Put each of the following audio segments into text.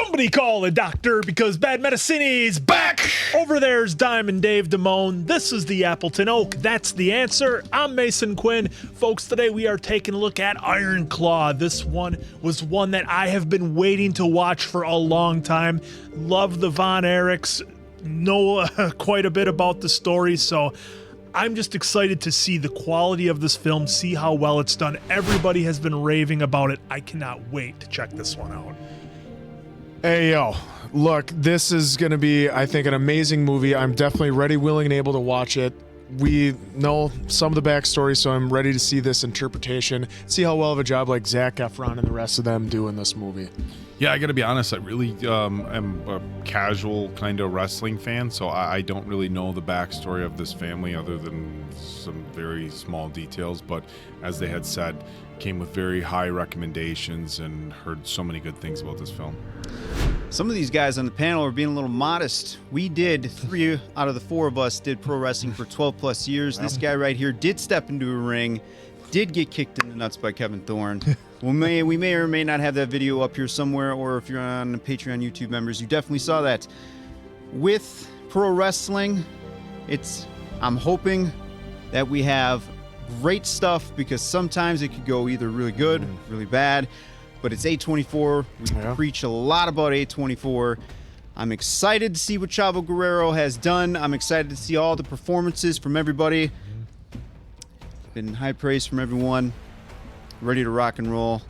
Somebody call a doctor because bad medicine is back. Over there's Diamond Dave Damone. This is the Appleton Oak. That's the answer. I'm Mason Quinn. Folks, today we are taking a look at Iron Claw. This one was one that I have been waiting to watch for a long time. Love the Von Erichs. Know quite a bit about the story, so I'm just excited to see the quality of this film, see how well it's done. Everybody has been raving about it. I cannot wait to check this one out. Hey, yo, look, this is going to be, I think, an amazing movie. I'm definitely ready, willing, and able to watch it. We know some of the backstory, so I'm ready to see this interpretation, see how well of a job like Zac Efron and the rest of them do in this movie. Yeah, I got to be honest, I really am a casual kind of wrestling fan, so I don't really know the backstory of this family other than some very small details, but as they had said, came with very high recommendations and heard so many good things about this film. Some of these guys on the panel are being a little modest. We did, 3 out of the 4 of us did pro wrestling for 12 plus years. This guy right here did step into a ring, did get kicked in the nuts by Kevin Thorne. we may or may not have that video up here somewhere, or if you're on the Patreon YouTube members, you definitely saw that. With pro wrestling, I'm hoping that we have great stuff, because sometimes it could go either really good, really bad, but it's A24. We preach a lot about A24. I'm excited to see what Chavo Guerrero has done. I'm excited to see all the performances from everybody. Been high praise from everyone. Ready to rock and roll.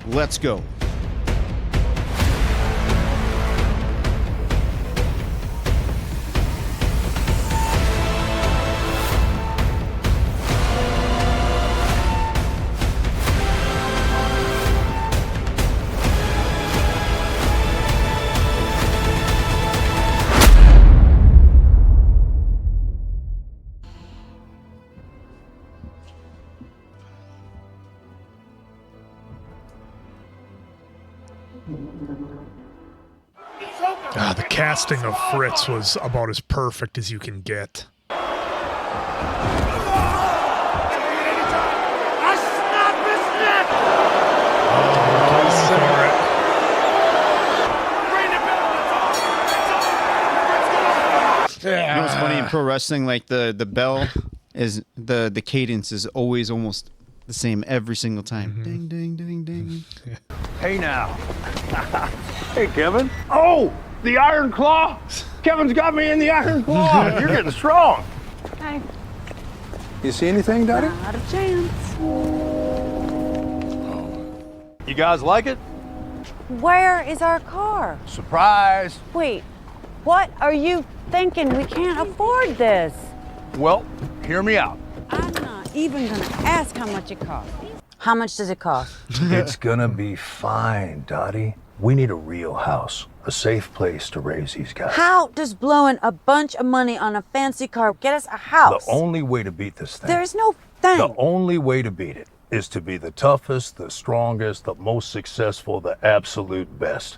Let's go. The casting of Fritz was about as perfect as you can get. You know what's funny in pro wrestling? Like the bell is the cadence is always almost the same every single time. Ding ding ding ding. Hey now. Hey Kevin. Oh, the Iron Claw. Kevin's got me in the Iron Claw. You're getting strong. Hi. You see anything, Daddy? Not a chance. You guys like it? Where is our car? Surprise. Wait, what are you thinking? We can't afford this. Well, hear me out. I'm not even gonna ask how much it costs. How much does it cost? It's gonna be fine, Dottie. We need a real house, a safe place to raise these guys. How does blowing a bunch of money on a fancy car get us a house? The only way to beat this thing. There's no thing. The only way to beat it is to be the toughest, the strongest, the most successful, the absolute best.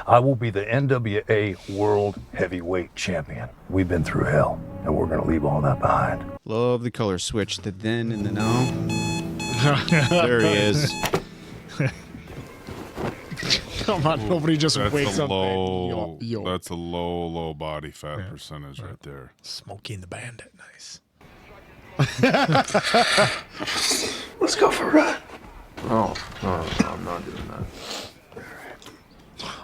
I will be the NWA World Heavyweight Champion. We've been through hell, and we're gonna leave all that behind. Love the color switch, the then and the now. There he is. Come on, nobody just wakes up. That's a low body fat percentage right there. Smokey and the Bandit, nice. Let's go for a run. Oh, no, I'm not doing that.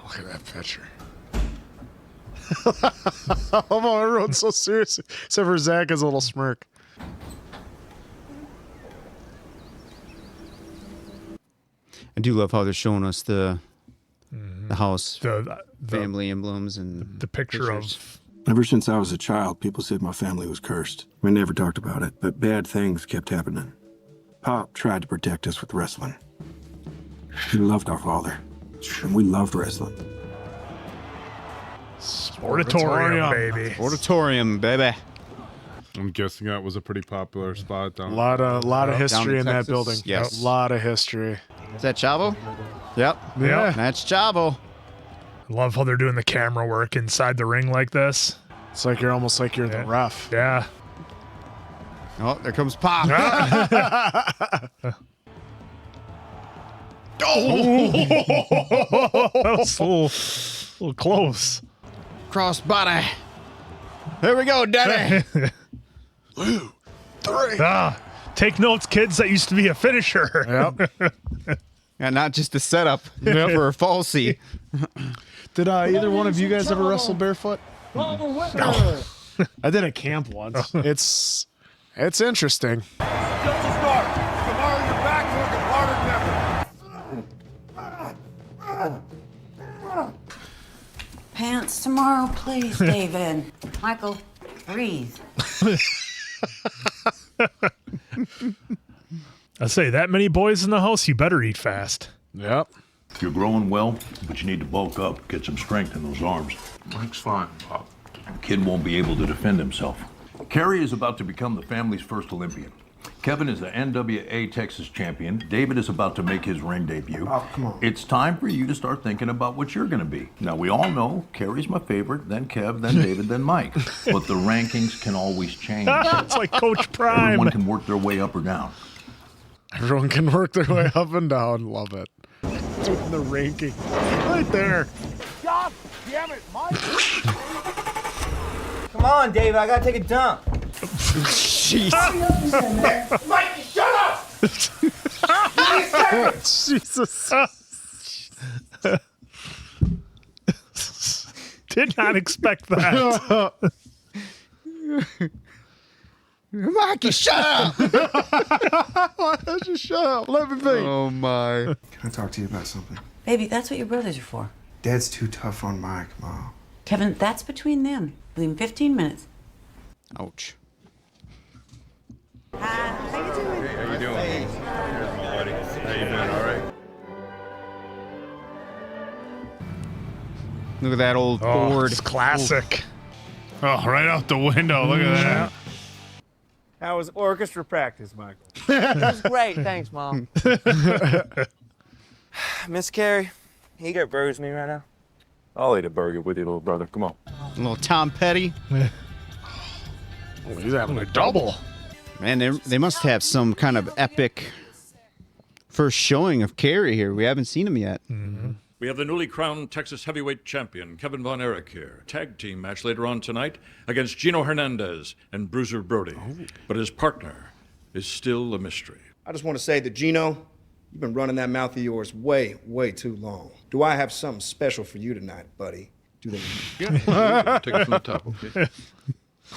Look at that picture. Oh, everyone's so serious, except for Zach has a little smirk. I do love how they're showing us the house, The family emblems, and the picture pictures. of... Ever since I was a child, people said my family was cursed. We never talked about it, but bad things kept happening. Pop tried to protect us with wrestling. He loved our father, and we loved wrestling. Sportatorium, baby. Auditorium, baby. I'm guessing that was a pretty popular spot down. A lot of history in that Texas. building. Yes. A lot of history. Is that Chavo? Yep. Yeah. That's Chavo. Love how they're doing the camera work inside the ring like this. It's like you're almost like you're the ref. Yeah. Oh, there comes Pop. That was a little close. Cross body. There we go, Daddy. Take notes, kids. That used to be a finisher. Yep. And not just a setup for a falsie. Did either one of you guys ever wrestle barefoot? I did at camp once. It's interesting. Pants tomorrow, please, David. Michael, breathe. I say, that many boys in the house, you better eat fast. Yep. You're growing well, but you need to bulk up, get some strength in those arms. Mike's fine, Pop. The kid won't be able to defend himself. Kerry is about to become the family's first Olympian. Kevin is the NWA Texas champion. David is about to make his ring debut. Oh, come on. It's time for you to start thinking about what you're going to be. Now, we all know Kerry's my favorite, then Kev, then David, then Mike. But the rankings can always change. It's like Coach Prime. Everyone can work their way up or down. Everyone can work their way up and down. Love it. The ranking. Right there. God damn it, Mike! Come on, David, I gotta take a dump. Jeez. Mike, shut up! Jesus. Did not expect that. Mikey, shut up! Why don't you shut up? Let me be. Oh, my. Can I talk to you about something? Baby, that's what your brothers are for. Dad's too tough on Mike, Mom. Kevin, that's between them. Within 15 minutes. Ouch. Look at that old board. It's classic. Oh, right out the window. Look at that. How was orchestra practice, Michael? It was great, thanks, Mom. Miss Kerry, can you get burgers with me right now? I'll eat a burger with you, little brother. Come on. A little Tom Petty. He's having a double. Man, they must have some kind of epic first showing of Kerry here. We haven't seen him yet. Mm-hmm. We have the newly crowned Texas heavyweight champion, Kevin Von Erich here. Tag team match later on tonight against Gino Hernandez and Bruiser Brody. But his partner is still a mystery. I just want to say that, Gino, you've been running that mouth of yours way, way too long. Do I have something special for you tonight, buddy? Do they? Take it from the top, okay?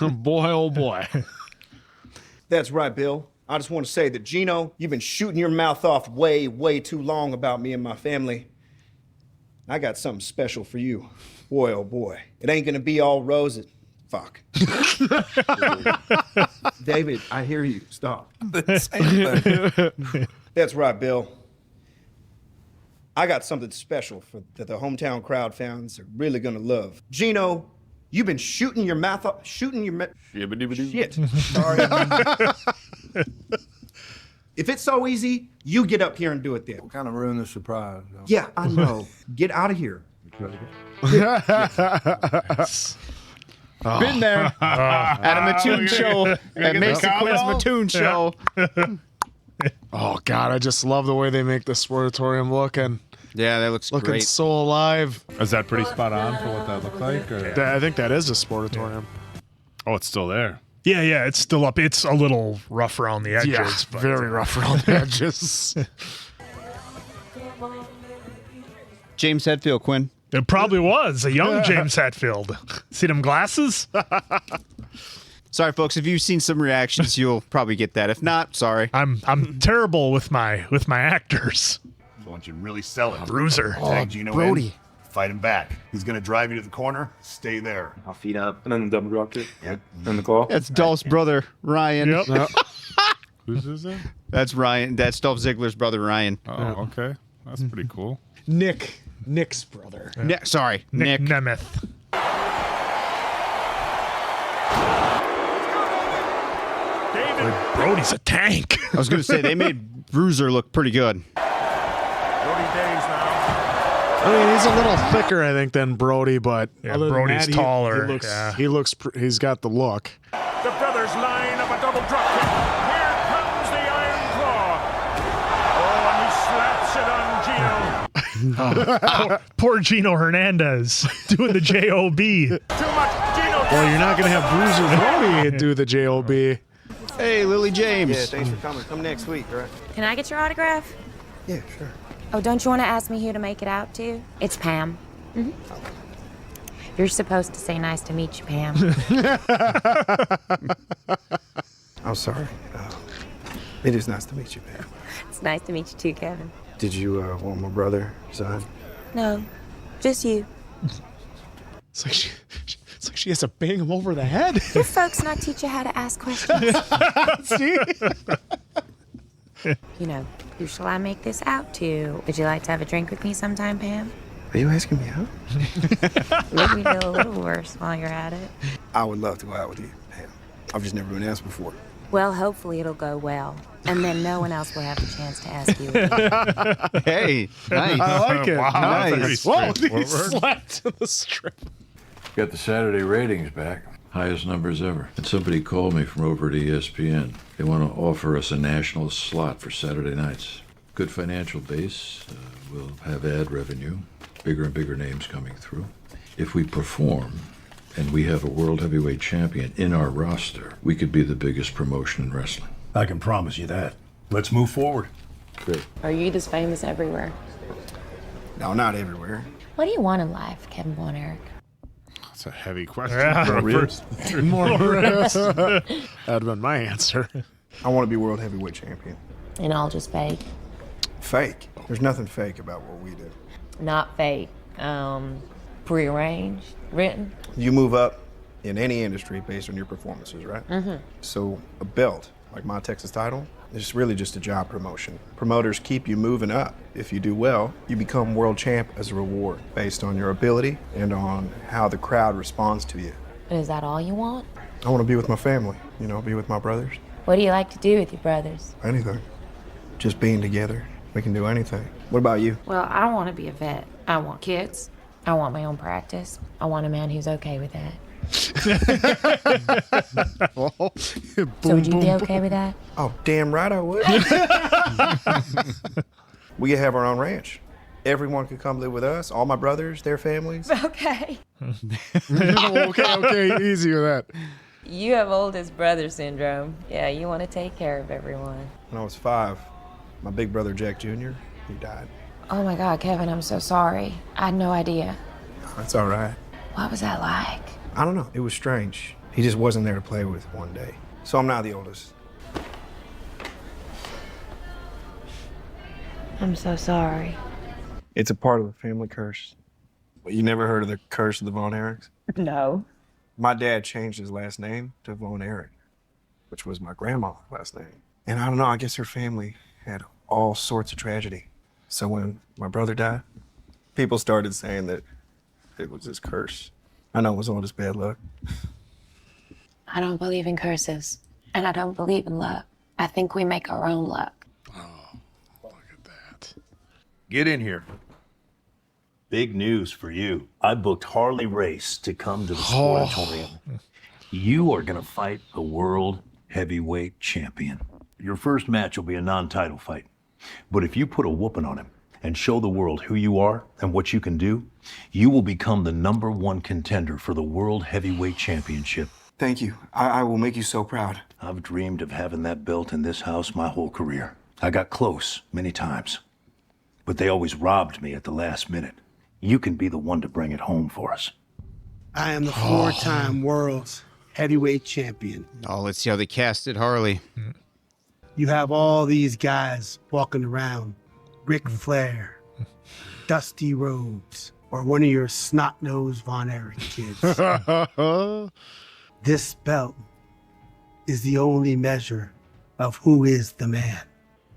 Boy, oh boy. That's right, Bill. I just want to say that, Gino, you've been shooting your mouth off way, way too long about me and my family. I got something special for you. Boy, oh boy. It ain't gonna be all roses. Fuck. David, I hear you. Stop. That's right, Bill. I got something special that the hometown crowd fans are really gonna love. Gino, you've been shooting your mouth off. Shit. Sorry. If it's so easy, you get up here and do it then. Kind of ruined the surprise. Yeah, I know. Get out of here. Been there. At a Mattoon show. At Mason Quinn's Mattoon show. Oh, God, I just love the way they make the sportatorium look. And yeah, that looks looking great. so alive. Is that pretty spot on for what that looked like? Or? I think that is a sportatorium. Oh, it's still there. Yeah, it's still up. It's a little rough around the edges. Yeah, but very rough around the edges. James Hetfield, Quinn. It probably was a young James Hetfield. See them glasses? Sorry, folks. If you've seen some reactions, you'll probably get that. If not, sorry. I'm terrible with my actors. So once you really sell it, Bruiser. tag Gino Brody. in, fight him back. He's gonna drive you to the corner. Stay there. I'll feet up. And then the double drop kick. Yep. And the claw. That's Dolph's brother, Ryan. Yep. Who's is it? That's Ryan. That's Dolph Ziggler's brother, Ryan. Oh, okay. That's pretty cool. Nick's brother. Sorry, Nick. Nemeth. David Brody's a tank. I was going to say, they made Bruiser look pretty good. Brody days now. I mean, he's a little thicker, I think, than Brody, but Yeah, other than Brody's that, taller, He looks, yeah. he's got the look. The brothers line up a double drop kick. Here comes the Iron Claw. Oh, and he slaps it on Gino. Poor Gino Hernandez doing the J.O.B. Well, you're not going to have Bruiser Brody do the J.O.B. Hey, Lily James. Yeah, thanks for coming. Come next week, all right? Can I get your autograph? Yeah, sure. Oh, don't you want to ask me who to make it out to? It's Pam. You're supposed to say nice to meet you, Pam. I'm sorry. It is nice to meet you, Pam. It's nice to meet you too, Kevin. Did you want my brother, son? No, just you. It's like she has to bang him over the head. Your folks not teach you how to ask questions. See? You know, who shall I make this out to? Would you like to have a drink with me sometime, Pam? Are you asking me out? Make me feel a little worse while you're at it. I would love to go out with you, Pam. I've just never been asked before. Well, hopefully it'll go well. And then no one else will have the chance to ask you again. Hey, nice. I like it. Wow, Nice. that's very Whoa, he straightforward. slapped in the strip. Got the Saturday ratings back. Highest numbers ever. And somebody called me from over at ESPN. They want to offer us a national slot for Saturday nights. Good financial base. We'll have ad revenue. Bigger and bigger names coming through. If we perform and we have a world heavyweight champion in our roster, we could be the biggest promotion in wrestling. I can promise you that. Let's move forward. Great. Are you this famous everywhere? No, not everywhere. What do you want in life, Kevin Von Erich? That's a heavy question. Yeah. for a first. More ribs. That'd have been my answer. I want to be world heavyweight champion. And all just fake? Fake. There's nothing fake about what we do. Not fake. Prearranged? Written? You move up in any industry based on your performances, right? Mm-hmm. So a belt, like my Texas title, is really just a job promotion. Promoters keep you moving up. If you do well, you become world champ as a reward based on your ability and on how the crowd responds to you. Is that all you want? I want to be with my family, you know, be with my brothers. What do you like to do with your brothers? Anything. Just being together. We can do anything. What about you? Well, I want to be a vet. I want kids. I want my own practice. I want a man who's okay with that. So would you be okay with that? Oh, damn right I would. We could have our own ranch. Everyone could come live with us, all my brothers, their families. Okay. Okay, easy with that. You have oldest brother syndrome. Yeah, you want to take care of everyone. When I was 5, my big brother Jack Jr., he died. Oh my God, Kevin, I'm so sorry. I had no idea. That's all right. What was that like? I don't know. It was strange. He just wasn't there to play with one day. So I'm not the oldest. I'm so sorry. It's a part of the family curse. You never heard of the curse of the Von Erichs? No. My dad changed his last name to Von Erich, which was my grandma's last name. And I don't know, I guess her family had all sorts of tragedy. So when my brother died, people started saying that it was his curse. I know it was all just bad luck. I don't believe in curses, and I don't believe in luck. I think we make our own luck. Get in here. Big news for you. I booked Harley Race to come to the Sportatorium. You are going to fight the world heavyweight champion. Your first match will be a non-title fight. But if you put a whooping on him and show the world who you are and what you can do, you will become the #1 contender for the World Heavyweight Championship. Thank you. I will make you so proud. I've dreamed of having that belt in this house my whole career. I got close many times, but they always robbed me at the last minute. You can be the one to bring it home for us. I am the 4-time world's heavyweight champion. Oh, let's see how they casted Harley. You have all these guys walking around, Ric Flair, Dusty Rhodes, or one of your snot-nosed Von Erich kids. This belt is the only measure of who is the man.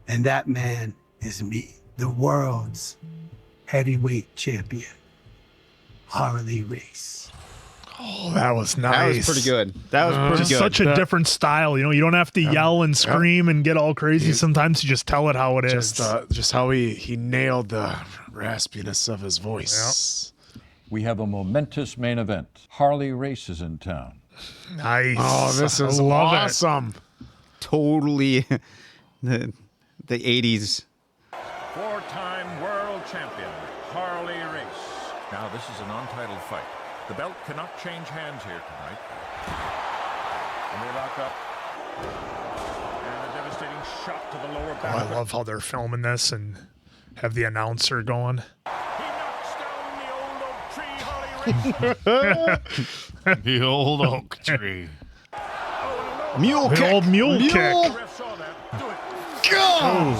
And that man is me, the world's heavyweight champion, Harley Race. Oh, that was nice. That was pretty good. That was pretty just good. such a different style. You know, you don't have to yell and scream and get all crazy. Sometimes you just tell it how it is. Just how he nailed the raspiness of his voice. We have a momentous main event. Harley Race is in town. Nice. Oh, this is awesome. Totally the 80s. 4-time world champion, is an untitled fight. The belt cannot change hands here tonight. And they lock up. And a devastating shot to the lower back. I love how they're filming this and have the announcer going. The old oak tree. Mule The kick. old mule kick. Go!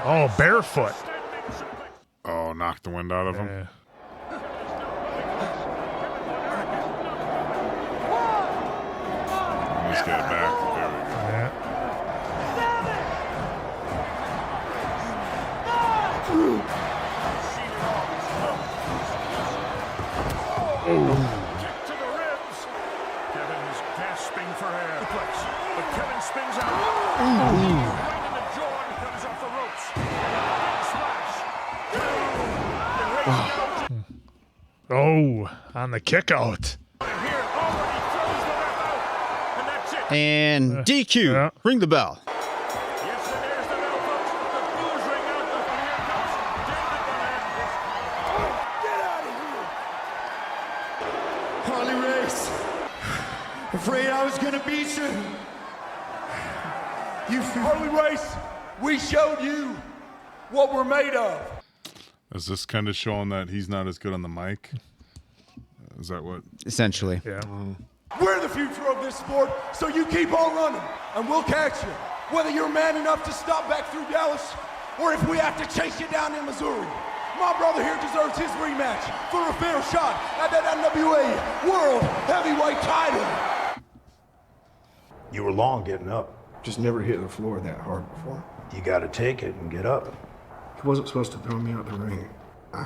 Oh, barefoot. Oh, knocked the wind out of him. Yeah. Let's get it back. There we go. Yeah. Kick to the ribs. Kevin is gasping for air. But Kevin spins out. Right in the jaw and comes off the ropes. Big splash. Oh, on the kick out. And DQ. Yeah. Ring the bell. Yes, and there's the bell, folks. The blues ring out. Here comes David Harley Bennett. Race. Afraid I was gonna beat you. Harley Race, we showed you what we're made of. Is this kind of showing that he's not as good on the mic? Is that what? Essentially. Yeah. We're the future of this sport, so you keep on running, and we'll catch you. Whether you're man enough to stop back through Dallas, or if we have to chase you down in Missouri. My brother here deserves his rematch for a fair shot at that NWA World Heavyweight title. You were long getting up. Just never hit the floor that hard before. You got to take it and get up. He wasn't supposed to throw me out the ring. I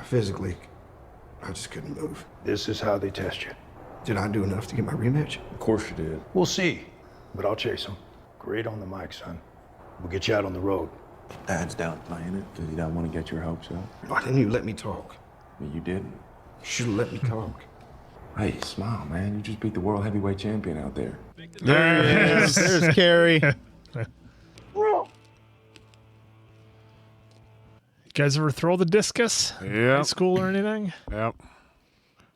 just couldn't move. This is how they test you. Did I do enough to get my rematch? Of course you did. We'll see, but I'll chase him. Great on the mic, son. We'll get you out on the road. Dad's downplaying it because he don't want to get your hopes up. Why didn't you let me talk? But you didn't. You should have let me talk. Hey, smile, man. You just beat the world heavyweight champion out there. There it is. There's Kerry. You guys ever throw the discus? Yeah. High school or anything? Yep.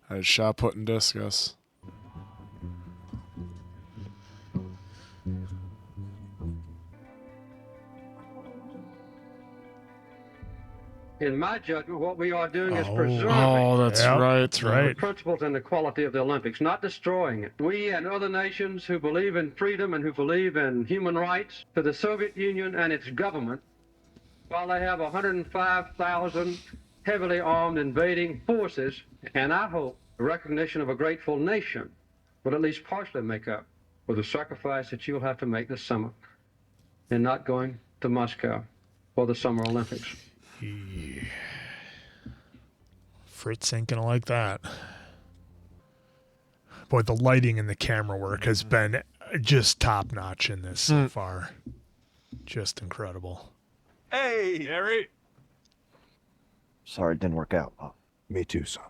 I had shot put and discus. In my judgment, what we are doing is preserving That's right. That's the right. principles and the quality of the Olympics, not destroying it. We and other nations who believe in freedom and who believe in human rights, to the Soviet Union and its government, while they have 105,000 heavily armed invading forces, and I hope the recognition of a grateful nation will at least partially make up for the sacrifice that you'll have to make this summer in not going to Moscow for the Summer Olympics. Yeah. Fritz ain't gonna like that. Boy, the lighting and the camera work has been just top notch in this so far. Just incredible. Hey, Kerry. Sorry it didn't work out. Me too, son.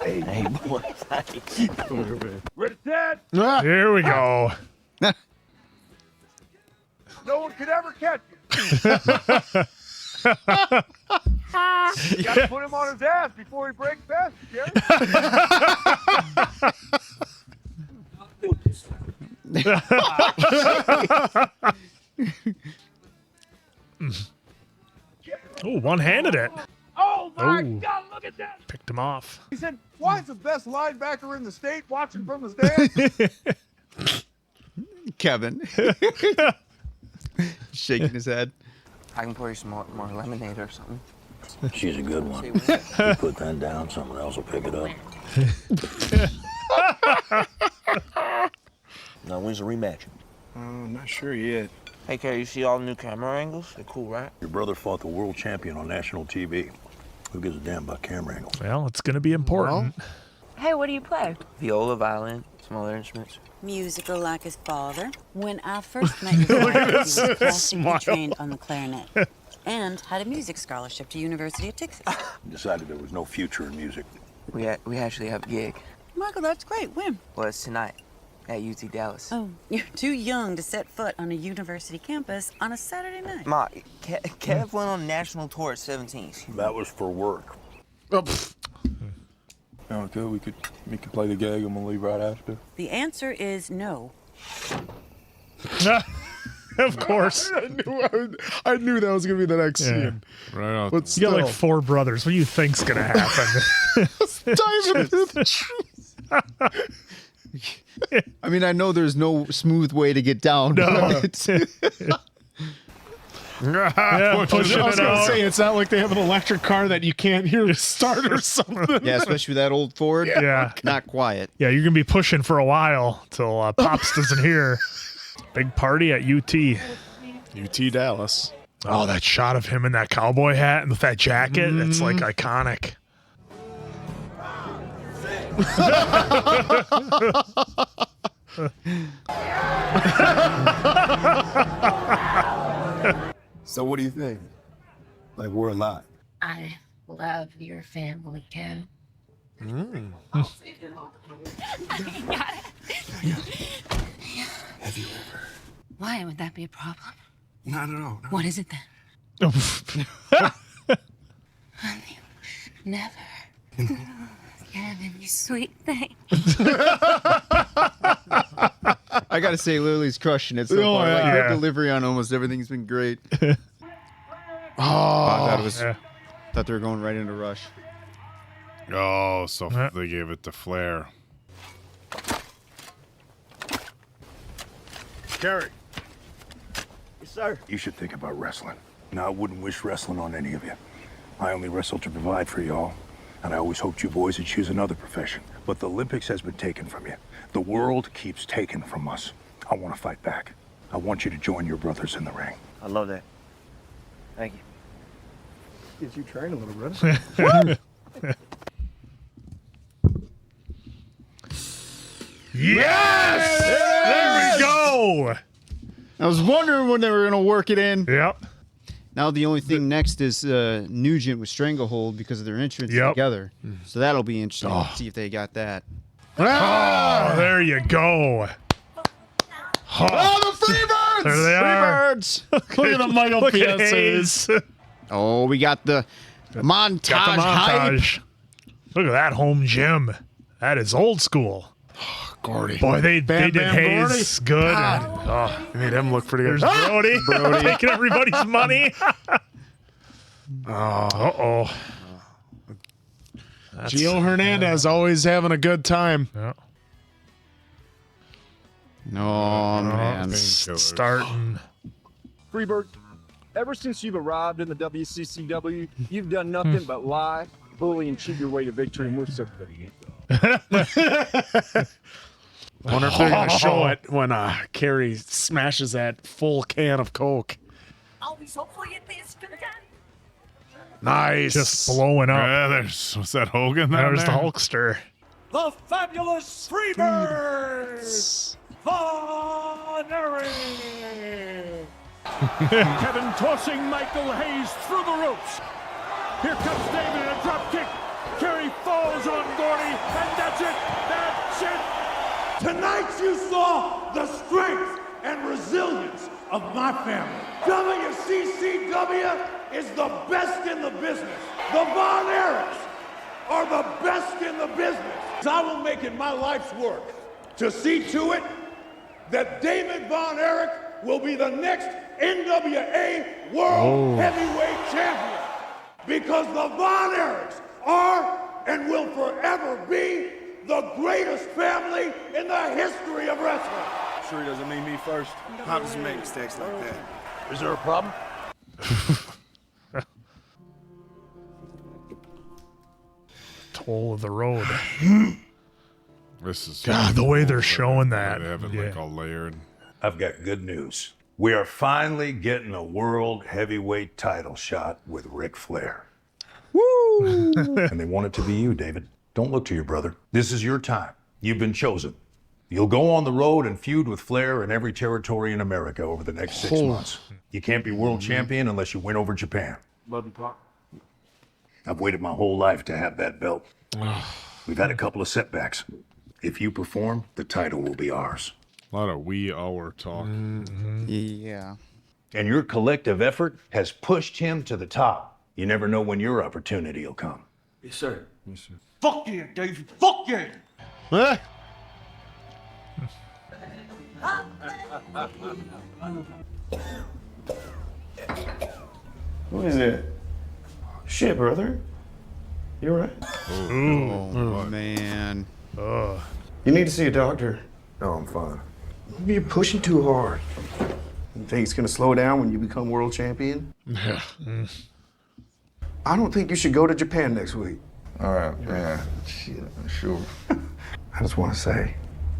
Hey, boy. Ready, Dad? Here we go. No one could ever catch you. You gotta put him on his ass before he breaks fast, Kerry. Oh, one-handed it. Oh my Ooh. God, look at that. Picked him off. He said, why is the best linebacker in the state watching from the stand? Kevin. Shaking his head. I can pour you some more lemonade or something. She's a good one. You put that down, someone else will pick it up. Now, when's the rematch? I'm not sure yet. Hey, Kerry, you see all the new camera angles? They're cool, right? Your brother fought the world champion on national TV. Who gives a damn about camera angles? Well, it's going to be important. Hey, what do you play? Viola, violin, some other instruments. Musical like his father. When I first met your father, he was classically trained on the clarinet and had a music scholarship to University of Texas. Decided there was no future in music. We actually have a gig. Michael, that's great. When? Well, it's tonight at UT Dallas. Oh, you're too young to set foot on a university campus on a Saturday night. Ma, Kev went on a national tour at 17. That was for work. Oh, good. We could play the gag and we'll leave right after. The answer is no. Of course. I knew that was gonna be the next scene. Right out. But You got like still. 4 brothers. What do you think's gonna happen? Diving into the trees. I mean, I know there's no smooth way to get down. No. But Yeah, pushing I was it gonna out. say it's not like they have an electric car that you can't hear start or something. yeah, especially with that old Ford. Yeah. Not quiet. Yeah, you're gonna be pushing for a while till Pops doesn't hear. Big party at UT. UT Dallas. Oh, that shot of him in that cowboy hat and with that jacket, it's like iconic. So what do you think? Like, we're alive. I love your family, Ken. Have you ever? Why would that be a problem? Not at all. What is it then? Honey, never. Kevin, you sweet thing. I gotta say, Lily's crushing it so Oh, far. Like, her yeah. delivery on almost everything's been great. Oh, I thought it was. Yeah. Thought they were going right into Rush. Oh, so they gave it to Flair. Kerry. Yes, sir. You should think about wrestling. Now, I wouldn't wish wrestling on any of you. I only wrestle to provide for y'all, and I always hoped you boys would choose another profession. But the Olympics has been taken from you. The world keeps taking from us. I want to fight back. I want you to join your brothers in the ring. I love that. Thank you. Get you trained a little bit. Yes! There we go! I was wondering when they were gonna work it in. Yep. Now the only thing next is Nugent with Stranglehold because of their entrance Yep. together. So that'll be interesting to see if they got that. Oh, there you go. Oh, the Freebirds! There they are. Freebirds! Look at the Michael Look at PSAs. Hayes. Oh, we got the montage, Got the hype. montage. Look at that home gym. That is old school. Gordy. Boy, they did Bam Hayes good. And, They made him look pretty good. there's Brody. Taking everybody's money. Uh-oh. Gio Hernandez always having a good time. Yeah. Oh, man. Starting. Freebird, ever since you've arrived in the WCCW, you've done nothing but lie, bully, and cheat your way to victory, and we're so good. Wonder if they're going to show it when Kerry smashes that full can of Coke. Always hopeful you this again. Nice. Just blowing up. Yeah, was that Hogan? There's the Hulkster. The fabulous Freebirds! Von Erich! Kevin tossing Michael Hayes through the ropes. Here comes David in a drop kick. Kerry falls on Gordy, and that's it. That's it. Tonight you saw the strength and resilience of my family. WCCW is the best in the business. The Von Erichs are the best in the business. I will make it my life's work to see to it that David Von Erich will be the next NWA World Heavyweight Champion. Because the Von Erichs are and will forever be the greatest family in the history of wrestling. Sure he doesn't mean me first. Pop doesn't make mistakes like that. Is there a problem? Toll of the road. This is God, the way they're showing that. They have it like all layered. I've got good news. We are finally getting a world heavyweight title shot with Ric Flair. Woo! And they want it to be you, David. Don't look to your brother. This is your time. You've been chosen. You'll go on the road and feud with Flair in every territory in America over the next 6 months. You can't be world champion unless you win over Japan. Love you, Pop. I've waited my whole life to have that belt. We've had a couple of setbacks. If you perform, the title will be ours. A lot of wee hour talk. Yeah. And your collective effort has pushed him to the top. You never know when your opportunity will come. Yes, sir. Yes, sir. Fuck yeah, David. Fuck yeah. Huh? What is it? Shit, brother. You alright? Oh, man. You need to see a doctor. No, I'm fine. Maybe you're pushing too hard. You think it's gonna slow down when you become world champion? Yeah. I don't think you should go to Japan next week. All right, yeah. Shit, sure. I just want to say,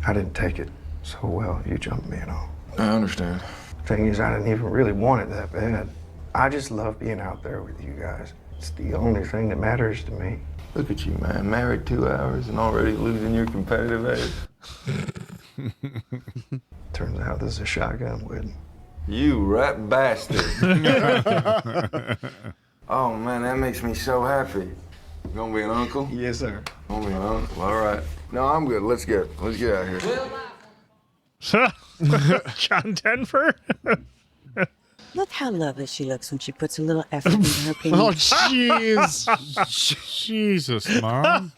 I didn't take it so well. You jumped me and all. I understand. Thing is, I didn't even really want it that bad. I just love being out there with you guys. It's the only thing that matters to me. Look at you, man. Married 2 hours and already losing your competitive edge. Turns out this is a shotgun wedding. You rat bastard. Oh, man, that makes me so happy. You gonna be an uncle? Yes, sir. Gonna be an uncle, all right. No, I'm good. Let's get out of here. John Denver. Look how lovely she looks when she puts a little effort into her penis. Oh, jeez. Jesus, Mom.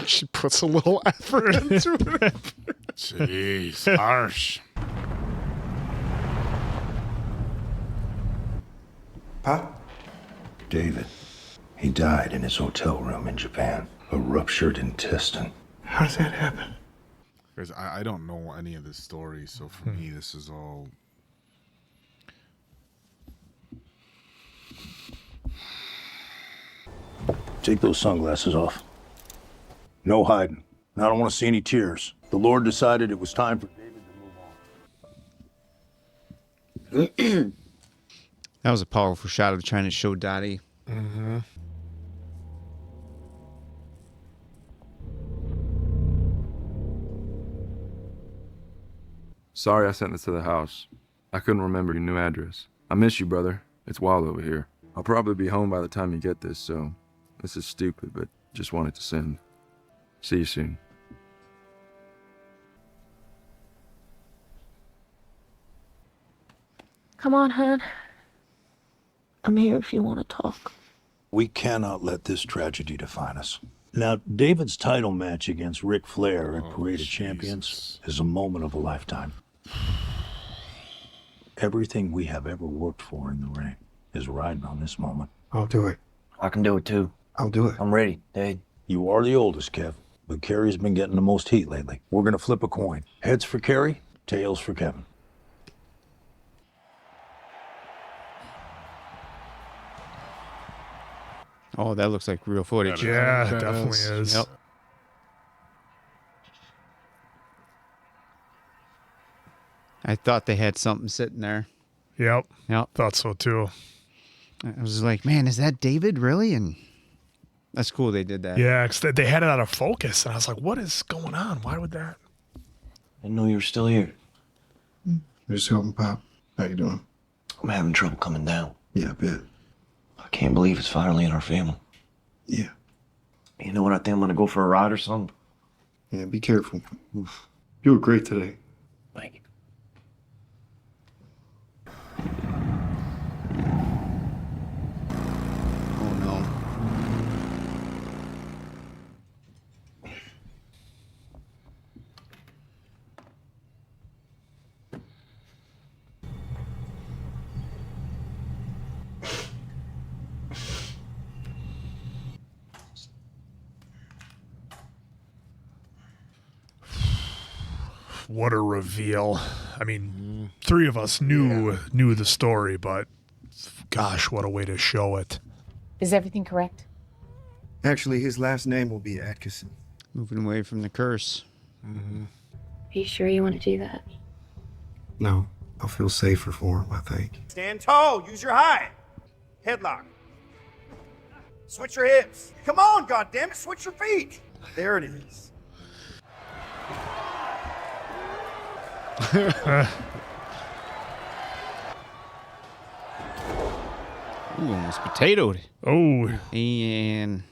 She puts a little effort into it. Jeez, harsh. Pop? David, he died in his hotel room in Japan. A ruptured intestine. How does that happen? Guys, I don't know any of this story, so for me, this is all. Take those sunglasses off. No hiding. I don't want to see any tears. The Lord decided it was time for David to move on. That was a powerful shot of trying to show Dottie. Mm-hmm. Sorry I sent this to the house. I couldn't remember your new address. I miss you, brother. It's wild over here. I'll probably be home by the time you get this, so this is stupid, but just wanted to send. See you soon. Come on, hon. I'm here if you want to talk. We cannot let this tragedy define us. Now, David's title match against Ric Flair at Parade of Champions is a moment of a lifetime. Everything we have ever worked for in the ring is riding on this moment. I'll do it. I can do it too. I'll do it. I'm ready, Dad. You are the oldest, Kev, but Kerry's been getting the most heat lately. We're gonna flip a coin. Heads for Kerry, tails for Kevin. Oh, that looks like real footage. Yeah, it definitely is. Yep. I thought they had something sitting there. Yep. Yep. Thought so too. I was like, man, is that David really? And that's cool they did that. Yeah, because they had it out of focus, and I was like, what is going on? Why would that? I didn't know you were still here. Just helping Pop. How you doing? I'm having trouble coming down. Yeah, I bet. I can't believe it's finally in our family. Yeah. You know what? I think I'm gonna go for a ride or something. Yeah, be careful. You were great today. Thank you. Oh no. What a reveal. I mean, three of us knew the story, but gosh, what a way to show it. Is everything correct? Actually, his last name will be Adkisson. Moving away from the curse. Mm-hmm. Are you sure you want to do that? No, I'll feel safer for him, I think. Stand tall. Use your height. Headlock. Switch your hips. Come on, goddammit. Switch your feet. There it is. Ooh, almost potatoed. Oh. And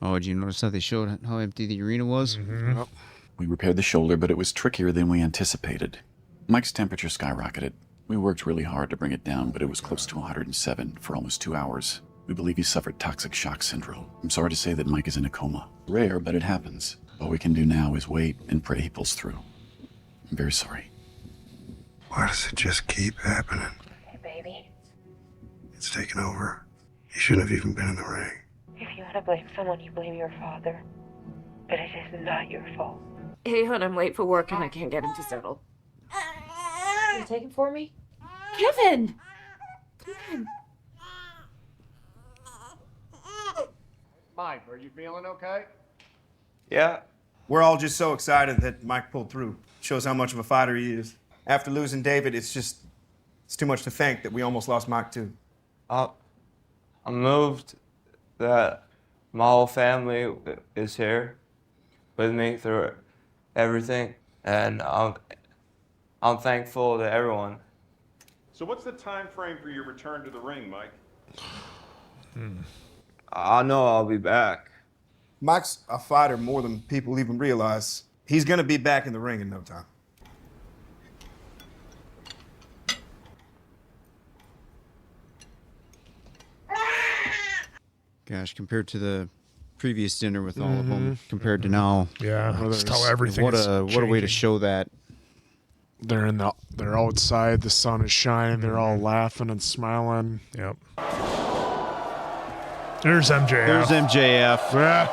oh, did you notice how they showed how empty the arena was? Mm-hmm. We repaired the shoulder, but it was trickier than we anticipated. Mike's temperature skyrocketed. We worked really hard to bring it down, but it was close to 107 for almost 2 hours. We believe he suffered toxic shock syndrome. I'm sorry to say that Mike is in a coma. Rare, but it happens. All we can do now is wait and pray he pulls through. I'm very sorry. Why does it just keep happening? Hey, baby. It's taken over. You shouldn't have even been in the ring. If you want to blame someone, you blame your father. But it is not your fault. Hey, hon, I'm late for work and I can't get him to settle. Can you take it for me? Kevin! Come on. Mike, are you feeling okay? Yeah. We're all just so excited that Mike pulled through. Shows how much of a fighter he is. After losing David, it's too much to think that we almost lost Mike too. I'm moved that my whole family is here with me through everything, and I'm thankful to everyone. So what's the time frame for your return to the ring, Mike? I know I'll be back. Mike's a fighter more than people even realize. He's gonna be back in the ring in no time. Gosh, compared to the previous dinner with all of them, compared to now. Yeah, just how everything What is a way to changing. show that. They're outside, the sun is shining, they're all laughing and smiling. Yep. There's MJF. There's MJF. Yeah.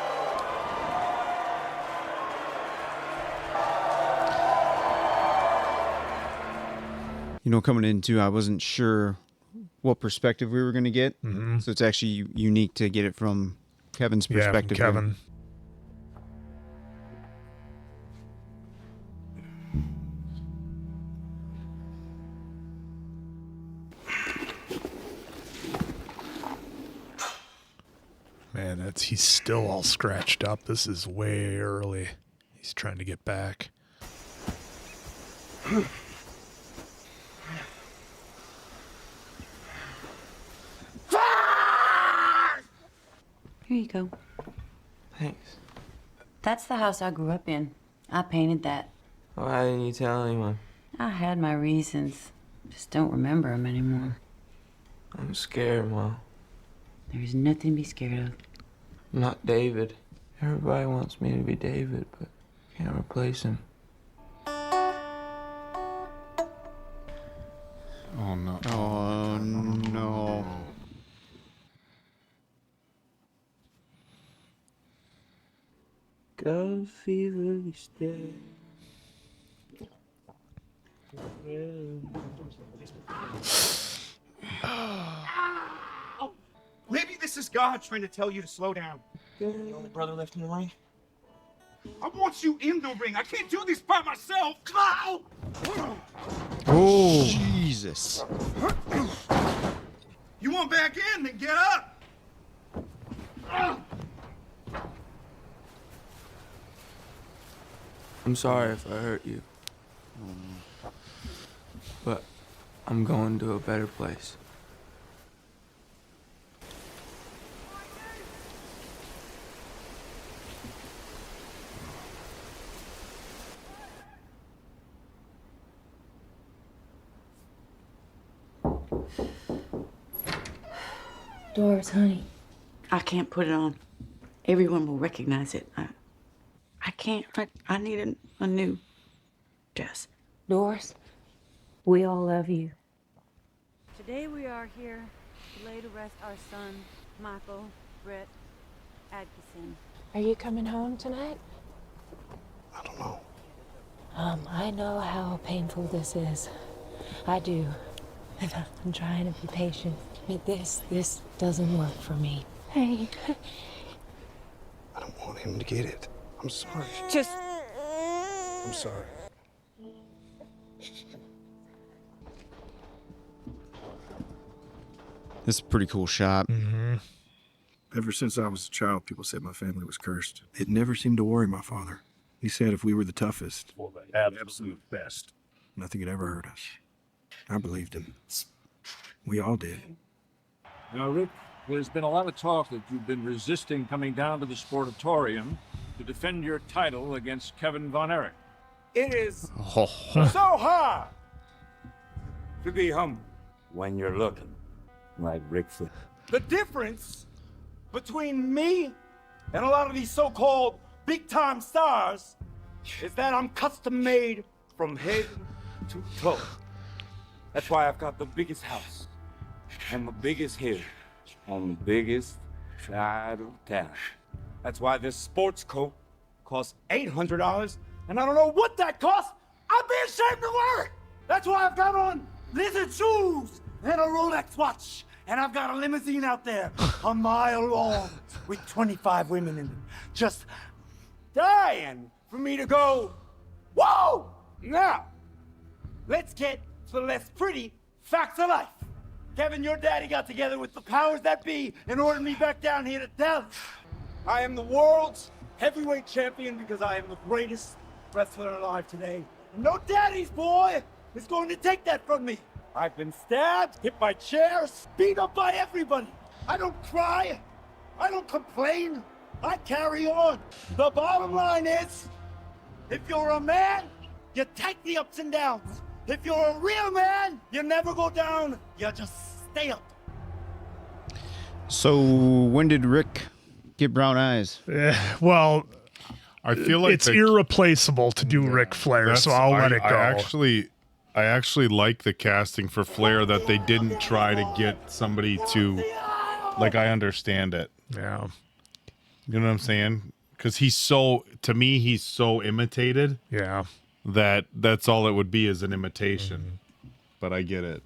You know, coming into, I wasn't sure what perspective we were going to get. So it's actually unique to get it from Kevin's perspective. Yeah, from Kevin. Man, he's still all scratched up. This is way early. He's trying to get back. Here you go. Thanks. That's the house I grew up in. I painted that. Why didn't you tell anyone? I had my reasons. Just don't remember them anymore. I'm scared, Mom. There's nothing to be scared of. I'm not David. Everybody wants me to be David, but I can't replace him. Oh no. Oh no. Go fever, stay. Maybe this is God trying to tell you to slow down. You're the only brother left in the ring. I want you in the ring. I can't do this by myself. Come on. Oh, Jesus. You want back in, then get up. I'm sorry if I hurt you. But I'm going to a better place. Doris, honey. I can't put it on. Everyone will recognize it. I can't. I need a new dress. Doris, we all love you. Today we are here to lay to rest our son, Michael Brett Adkisson. Are you coming home tonight? I don't know. I know how painful this is. I do. And I'm trying to be patient. But this doesn't work for me. Hey. I don't want him to get it. I'm sorry. Just. I'm sorry. This is a pretty cool shot. Ever since I was a child, people said my family was cursed. It never seemed to worry my father. He said if we were the toughest, For the absolute best. nothing could ever hurt us. I believed him. We all did. Now, Rick, there's been a lot of talk that you've been resisting coming down to the Sportatorium to defend your title against Kevin Von Erich. It is Oh. so hard to be humble when you're looking like Ric Flair. The difference between me and a lot of these so-called big-time stars is that I'm custom-made from head to toe. That's why I've got the biggest house and the biggest hill on the biggest side of town. That's why this sports coat costs $800, and I don't know what that costs. I'd be ashamed to wear it. That's why I've got on lizard shoes and a Rolex watch, and I've got a limousine out there a mile long with 25 women in it, just dying for me to go, whoa! Now, let's get to the less pretty facts of life. Kevin, your daddy got together with the powers that be and ordered me back down here to Dallas. I am the world's heavyweight champion because I am the greatest wrestler alive today. And no daddy's boy is going to take that from me. I've been stabbed, hit by chairs, beat up by everybody. I don't cry. I don't complain. I carry on. The bottom line is, if you're a man, you take the ups and downs. If you're a real man, you never go down. You just stay up. So when did Rick get brown eyes? Well, I feel like it's irreplaceable to do Ric Flair, so I'll let it go. I actually like the casting for Flair that they didn't try to get somebody to, like, I understand it. Yeah. You know what I'm saying? Because to me, he's so imitated. Yeah. That's all it would be, is an imitation. But I get it.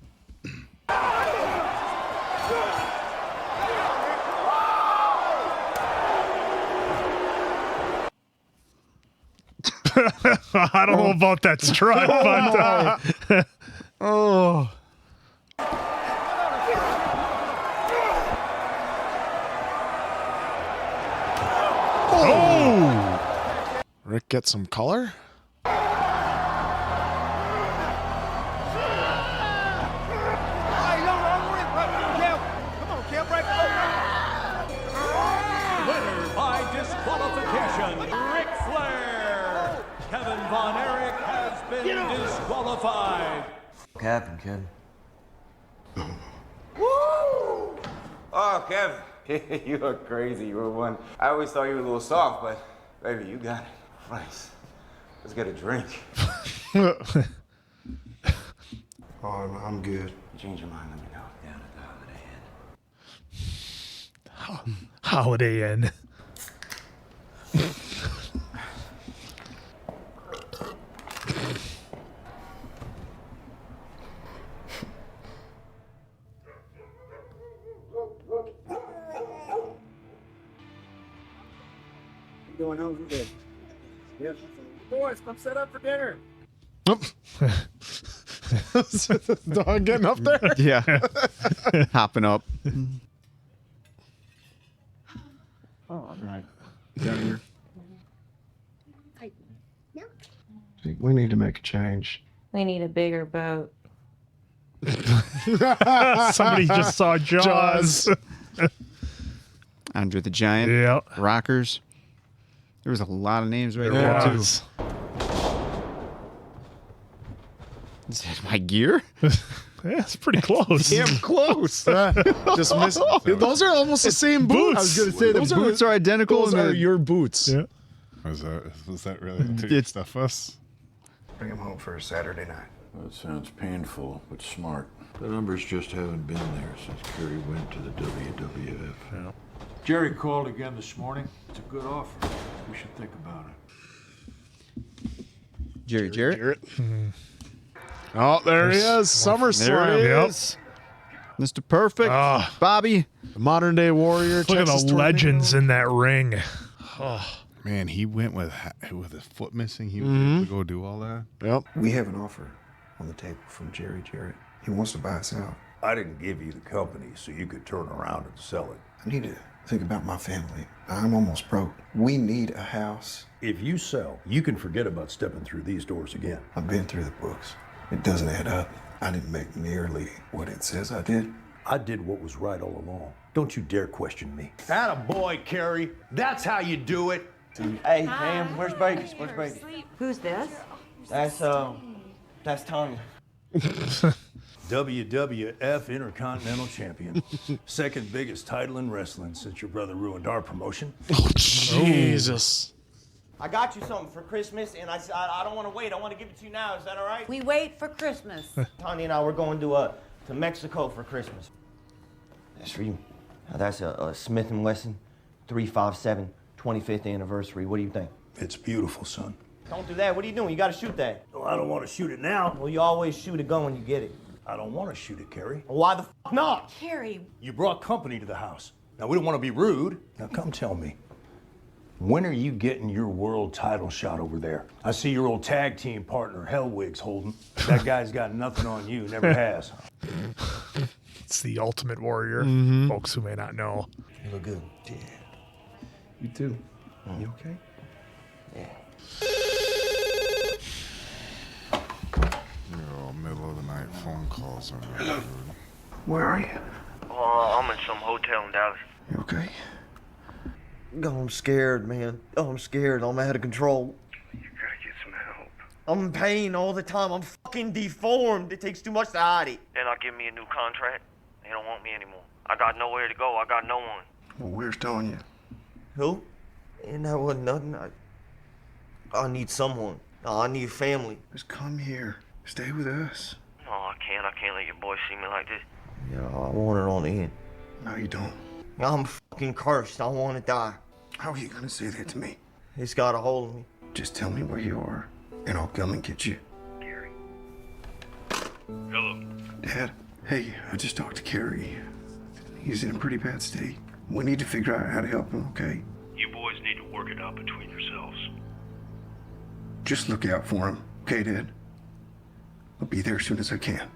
I don't know about that strut, but oh. Oh! Rick get some color? Winner by disqualification, Ric Flair. Kevin Von Erich has been disqualified. What happened, Kevin? Woo! Oh, Kevin, you look crazy. You were one. I always thought you were a little soft, but baby, you got it. Nice. Let's get a drink. Oh, I'm good. You change your mind, let me know. Down at the Holiday Holiday Inn. Inn. Going home for dinner. Yep. Boys, come set up for dinner. Dog getting up there? Yeah. Hopping up. Oh, all right. Down here. We need to make a change. We need a bigger boat. Somebody just saw Jaws. Andre the Giant. Yeah. Rockers. There was a lot of names right There there, too. was. Is that my gear? Yeah, it's pretty close. Damn close. Just miss. Those are almost the same boots. I was going to say the Those boots are identical. Those and are your boots. Yeah. Was that really stuff us? Bring him home for a Saturday night. That sounds painful, but smart. The numbers just haven't been there since Kerry went to the WWF. Yeah. Jerry called again this morning. It's a good offer. We should think about it. Jerry Jarrett. Oh, there he is. SummerSlam. There he is. Mr. Perfect. Bobby. Modern day warrior. Look at the legends in that ring. Oh. Man, he went with his foot missing. He was able to go do all that. Yep. We have an offer on the table from Jerry Jarrett. He wants to buy us out. I didn't give you the company so you could turn around and sell it. I need to think about my family. I'm almost broke. We need a house. If you sell, you can forget about stepping through these doors again. I've been through the books. It doesn't add up. I didn't make nearly what it says I did. I did what was right all along. Don't you dare question me. Attaboy, Kerry. That's how you do it. Hey, ma'am, where's baby? Where's baby? Who's this? That's Tanya. WWF Intercontinental Champion. Second biggest title in wrestling since your brother ruined our promotion. Oh, Jesus. I got you something for Christmas, and I don't want to wait. I want to give it to you now. Is that all right? We wait for Christmas. Tanya and I, we're going to Mexico for Christmas. That's for you. Now, that's a Smith & Wesson 357 25th anniversary. What do you think? It's beautiful, son. Don't do that. What are you doing? You got to shoot that. Well, I don't want to shoot it now. Well, you always shoot a gun when you get it. I don't want to shoot it, Kerry. Well, why the not? Kerry. You brought company to the house. Now, we don't want to be rude. Now, come tell me. When are you getting your world title shot over there? I see your old tag team partner, Hellwig's holding. That guy's got nothing on you, never has. It's the Ultimate Warrior, folks who may not know. You look good. Yeah. You too. You okay? Yeah. Middle of the night phone calls. Hello. Where are you? I'm in some hotel in Dallas. You okay? Oh, I'm scared, man. Oh, I'm scared. I'm out of control. You gotta get some help. I'm in pain all the time. I'm fucking deformed. It takes too much to hide it. They're not giving me a new contract. They don't want me anymore. I got nowhere to go. I got no one. Well, where's Tanya? Who? And that wasn't nothing. I need someone. I need family. Just come here. Stay with us. No, I can't. I can't let your boy see me like this. Yeah, I want it on the end. No, you don't. I'm fucking cursed. I want to die. How are you gonna say that to me? It's got a hold of me. Just tell me where you are, and I'll come and get you. Kerry. Hello. Dad, hey, I just talked to Kerry. He's in a pretty bad state. We need to figure out how to help him, okay? You boys need to work it out between yourselves. Just look out for him, okay, Dad? I'll be there as soon as I can.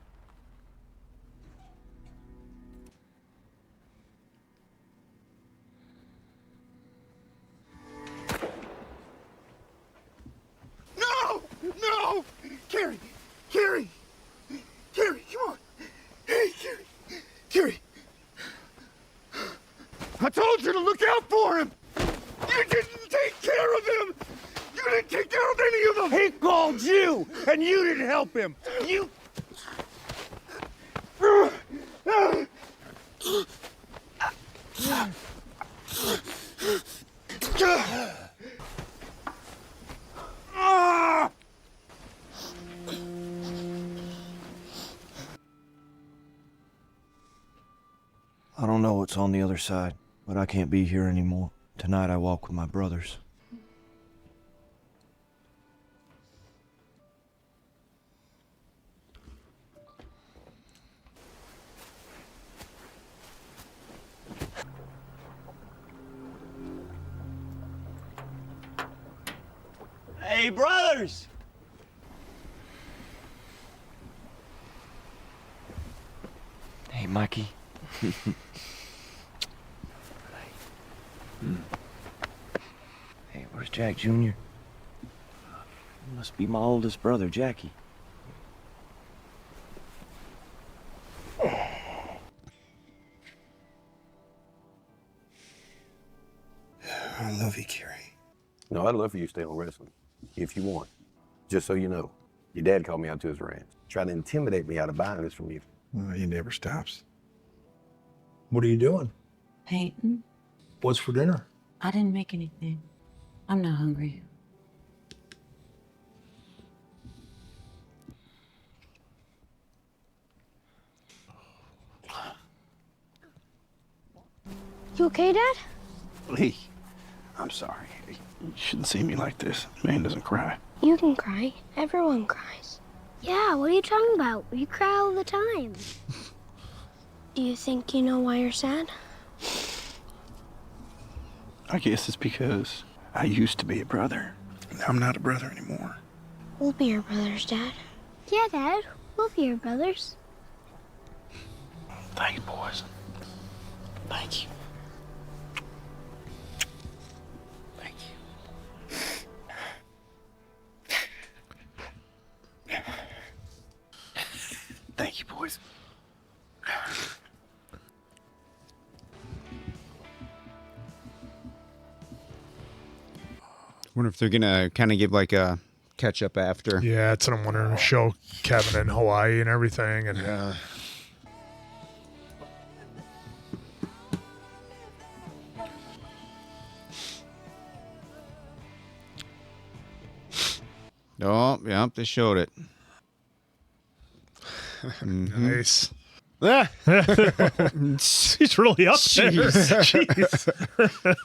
No! No! Kerry! Kerry! Kerry, come on! Hey, Kerry! Kerry! I told you to look out for him! You didn't take care of him! You didn't take care of any of them! He called you, and you didn't help him! You... I don't know what's on the other side, but I can't be here anymore. Tonight I walk with my brothers. Hey, brothers! Hey, Mikey. Hey, where's Jack Jr.? Must be my oldest brother, Jackie. I love you, Kerry. No, I'd love for you to stay on wrestling, if you want. Just so you know, your dad called me out to his ranch, trying to intimidate me out of buying this from you. Well, he never stops. What are you doing? Painting? What's for dinner? I didn't make anything. I'm not hungry. You okay, Dad? Lee, I'm sorry. You shouldn't see me like this. Man doesn't cry. You can cry. Everyone cries. Yeah, what are you talking about? You cry all the time. Do you think you know why you're sad? I guess it's because I used to be a brother. Now I'm not a brother anymore. We'll be your brothers, Dad. Yeah, Dad. We'll be your brothers. Thanks, boys. Thank you. Thank you. Thank you, boys. Wonder if they're gonna kind of give like a catch up after. Yeah, that's what I'm wondering. Show Kevin in Hawaii and everything. And yeah. Oh, yeah, they showed it. Nice. He's really up there. Jeez.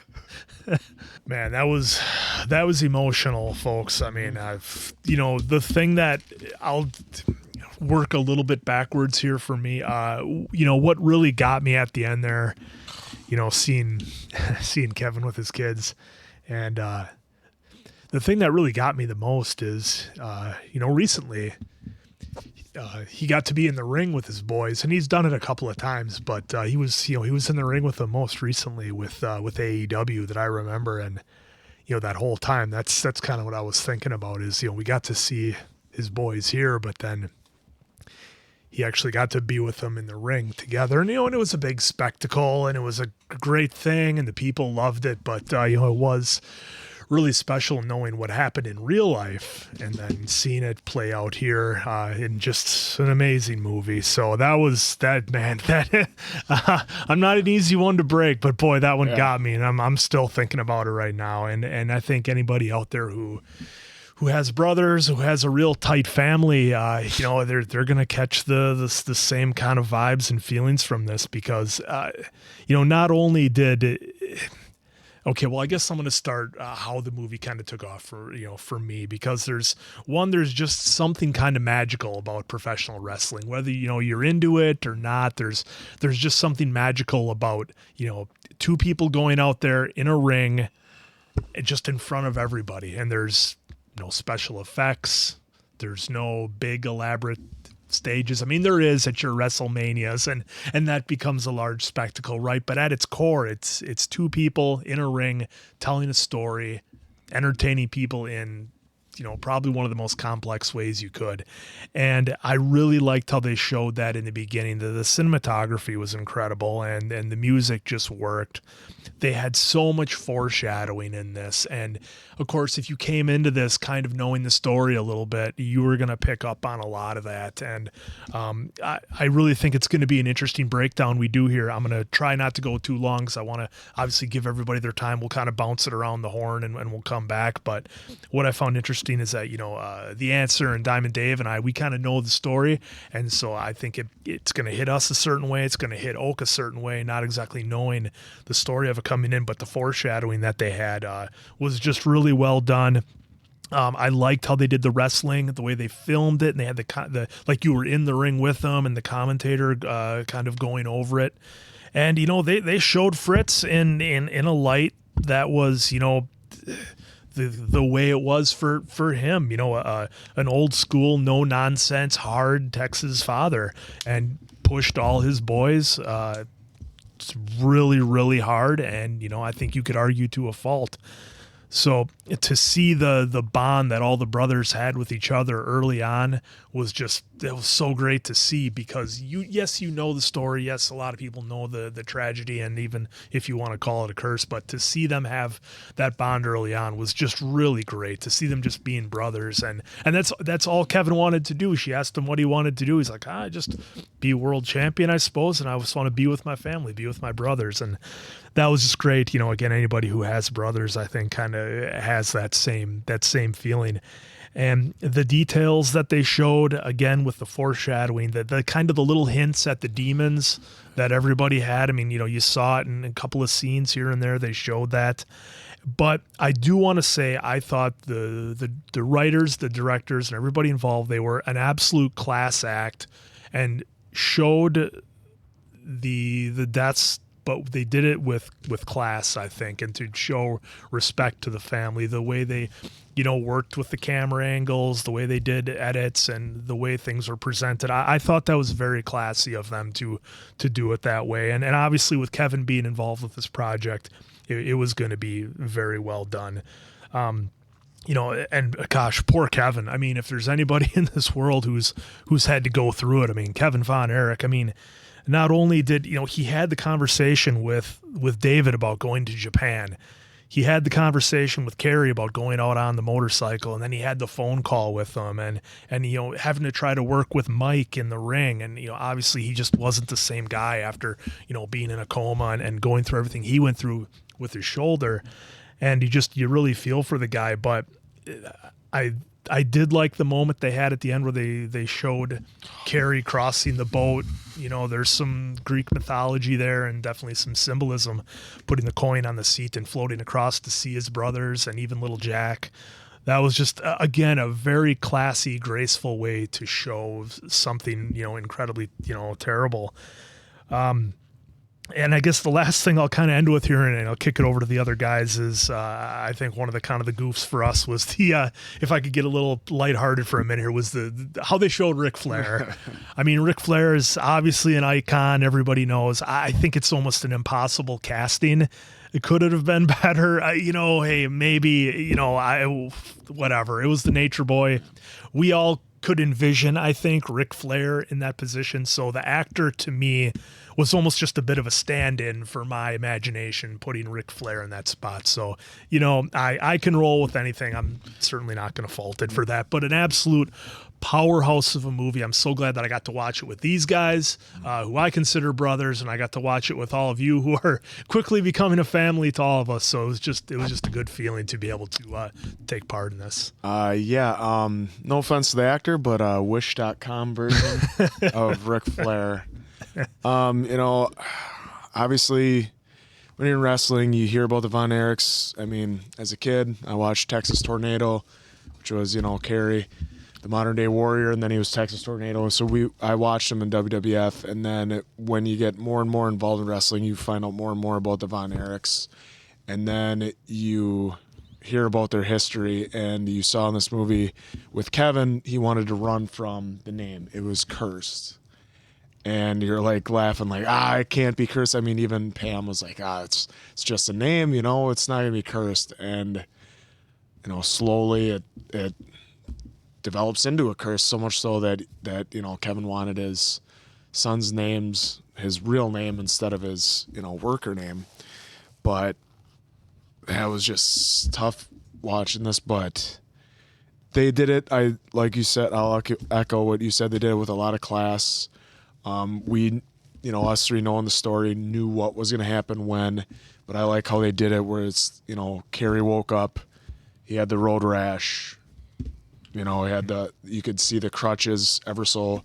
Man, that was emotional, folks. I mean, the thing that I'll work a little bit backwards here for me, what really got me at the end there, seeing Kevin with his kids, and the thing that really got me the most is, recently he got to be in the ring with his boys, and he's done it a couple of times, but he was in the ring with them most recently with AEW that I remember, and that whole time that's kind of what I was thinking about is we got to see his boys here, but then he actually got to be with them in the ring together, and and it was a big spectacle, and it was a great thing, and the people loved it, but it was really special knowing what happened in real life and then seeing it play out here in just an amazing movie. So that was that, man. That I'm not an easy one to break, but boy, that one got me, and I'm still thinking about it right now. And I think anybody out there who has brothers, who has a real tight family, they're gonna catch the same kind of vibes and feelings from this because not only did. Okay, well, I guess I'm going to start how the movie kind of took off for me, because there's just something kind of magical about professional wrestling, whether you're into it or not. There's just something magical about two people going out there in a ring, just in front of everybody, and there's no special effects, there's no big elaborate stages. I mean, there is at your WrestleManias, and that becomes a large spectacle, right? But at its core, it's two people in a ring telling a story, entertaining people in probably one of the most complex ways you could. And I really liked how they showed that in the beginning. The cinematography was incredible, and the music just worked. They had so much foreshadowing in this. And of course, if you came into this kind of knowing the story a little bit, you were going to pick up on a lot of that. And I really think it's going to be an interesting breakdown we do here. I'm going to try not to go too long because I want to obviously give everybody their time. We'll kind of bounce it around the horn and we'll come back. But what I found interesting is that, The Answer and Diamond Dave and we kind of know the story. And so I think it's going to hit us a certain way. It's going to hit Oak a certain way, not exactly knowing the story of it coming in, but the foreshadowing that they had was just really well done. I liked how they did the wrestling, the way they filmed it, and they had the like you were in the ring with them and the commentator kind of going over it. And they showed Fritz in a light that was the way it was for him, an old school, no nonsense, hard Texas father, and pushed all his boys really, really hard. And, I think you could argue to a fault. So to see the bond that all the brothers had with each other early on was it was so great to see, because you know the story. Yes, a lot of people know the tragedy, and even if you want to call it a curse, but to see them have that bond early on was just really great, to see them just being brothers. And that's all Kevin wanted to do. She asked him what he wanted to do. He's like, just be world champion, I suppose. And I just want to be with my family, be with my brothers. And that was just great. Again, anybody who has brothers, I think, kind of has that same feeling. And the details that they showed, again, with the foreshadowing, the kind of the little hints at the demons that everybody had. I mean, you saw it in a couple of scenes here and there. They showed that. But I do want to say, I thought the writers, the directors, and everybody involved, they were an absolute class act and showed the deaths, but they did it with class, I think, and to show respect to the family, the way they, worked with the camera angles, the way they did edits, and the way things were presented. I thought that was very classy of them to do it that way. And obviously with Kevin being involved with this project, it was going to be very well done. And gosh, poor Kevin. I mean, if there's anybody in this world who's had to go through it, I mean, Kevin Von Erich, I mean, not only did, he had the conversation with David about going to Japan, he had the conversation with Kerry about going out on the motorcycle, and then he had the phone call with him, and having to try to work with Mike in the ring, and obviously he just wasn't the same guy after being in a coma and going through everything he went through with his shoulder, and you really feel for the guy. But I did like the moment they had at the end where they showed Kerry crossing the boat. There's some Greek mythology there and definitely some symbolism, putting the coin on the seat and floating across to see his brothers and even little Jack. That was just, again, a very classy, graceful way to show something, incredibly, terrible. And I guess the last thing I'll kind of end with here, and I'll kick it over to the other guys, is I think one of the kind of the goofs for us was the, if I could get a little lighthearted for a minute here, was the how they showed Ric Flair. I mean, Ric Flair is obviously an icon. Everybody knows. I think it's almost an impossible casting. It could have been better. Hey, maybe, whatever. It was the Nature Boy. We all could envision, I think, Ric Flair in that position. So the actor, to me, was almost just a bit of a stand-in for my imagination, putting Ric Flair in that spot. So, I can roll with anything. I'm certainly not going to fault it for that. But an absolute powerhouse of a movie. I'm so glad that I got to watch it with these guys, who I consider brothers, and I got to watch it with all of you who are quickly becoming a family to all of us. So it was just a good feeling to be able to take part in this. No offense to the actor, but Wish.com version of Ric Flair. Obviously when you're in wrestling, you hear about the Von Erichs. I mean, as a kid, I watched Texas Tornado, which was, Kerry, the modern day Warrior, and then he was Texas Tornado. So I watched him in WWF, and then when you get more and more involved in wrestling, you find out more and more about the Von Erichs, and then you hear about their history. And you saw in this movie with Kevin, he wanted to run from the name. It was cursed. And you're like laughing like, it can't be cursed. I mean, even Pam was like, it's just a name, it's not gonna be cursed. And slowly it develops into a curse, so much so that Kevin wanted his son's names, his real name, instead of his worker name. But that was just tough watching this. But they did it. Like you said, I'll echo what you said. They did it with a lot of class. We, us three knowing the story, knew what was going to happen when, but I like how they did it where it's, Kerry woke up, he had the road rash, he had you could see the crutches ever so,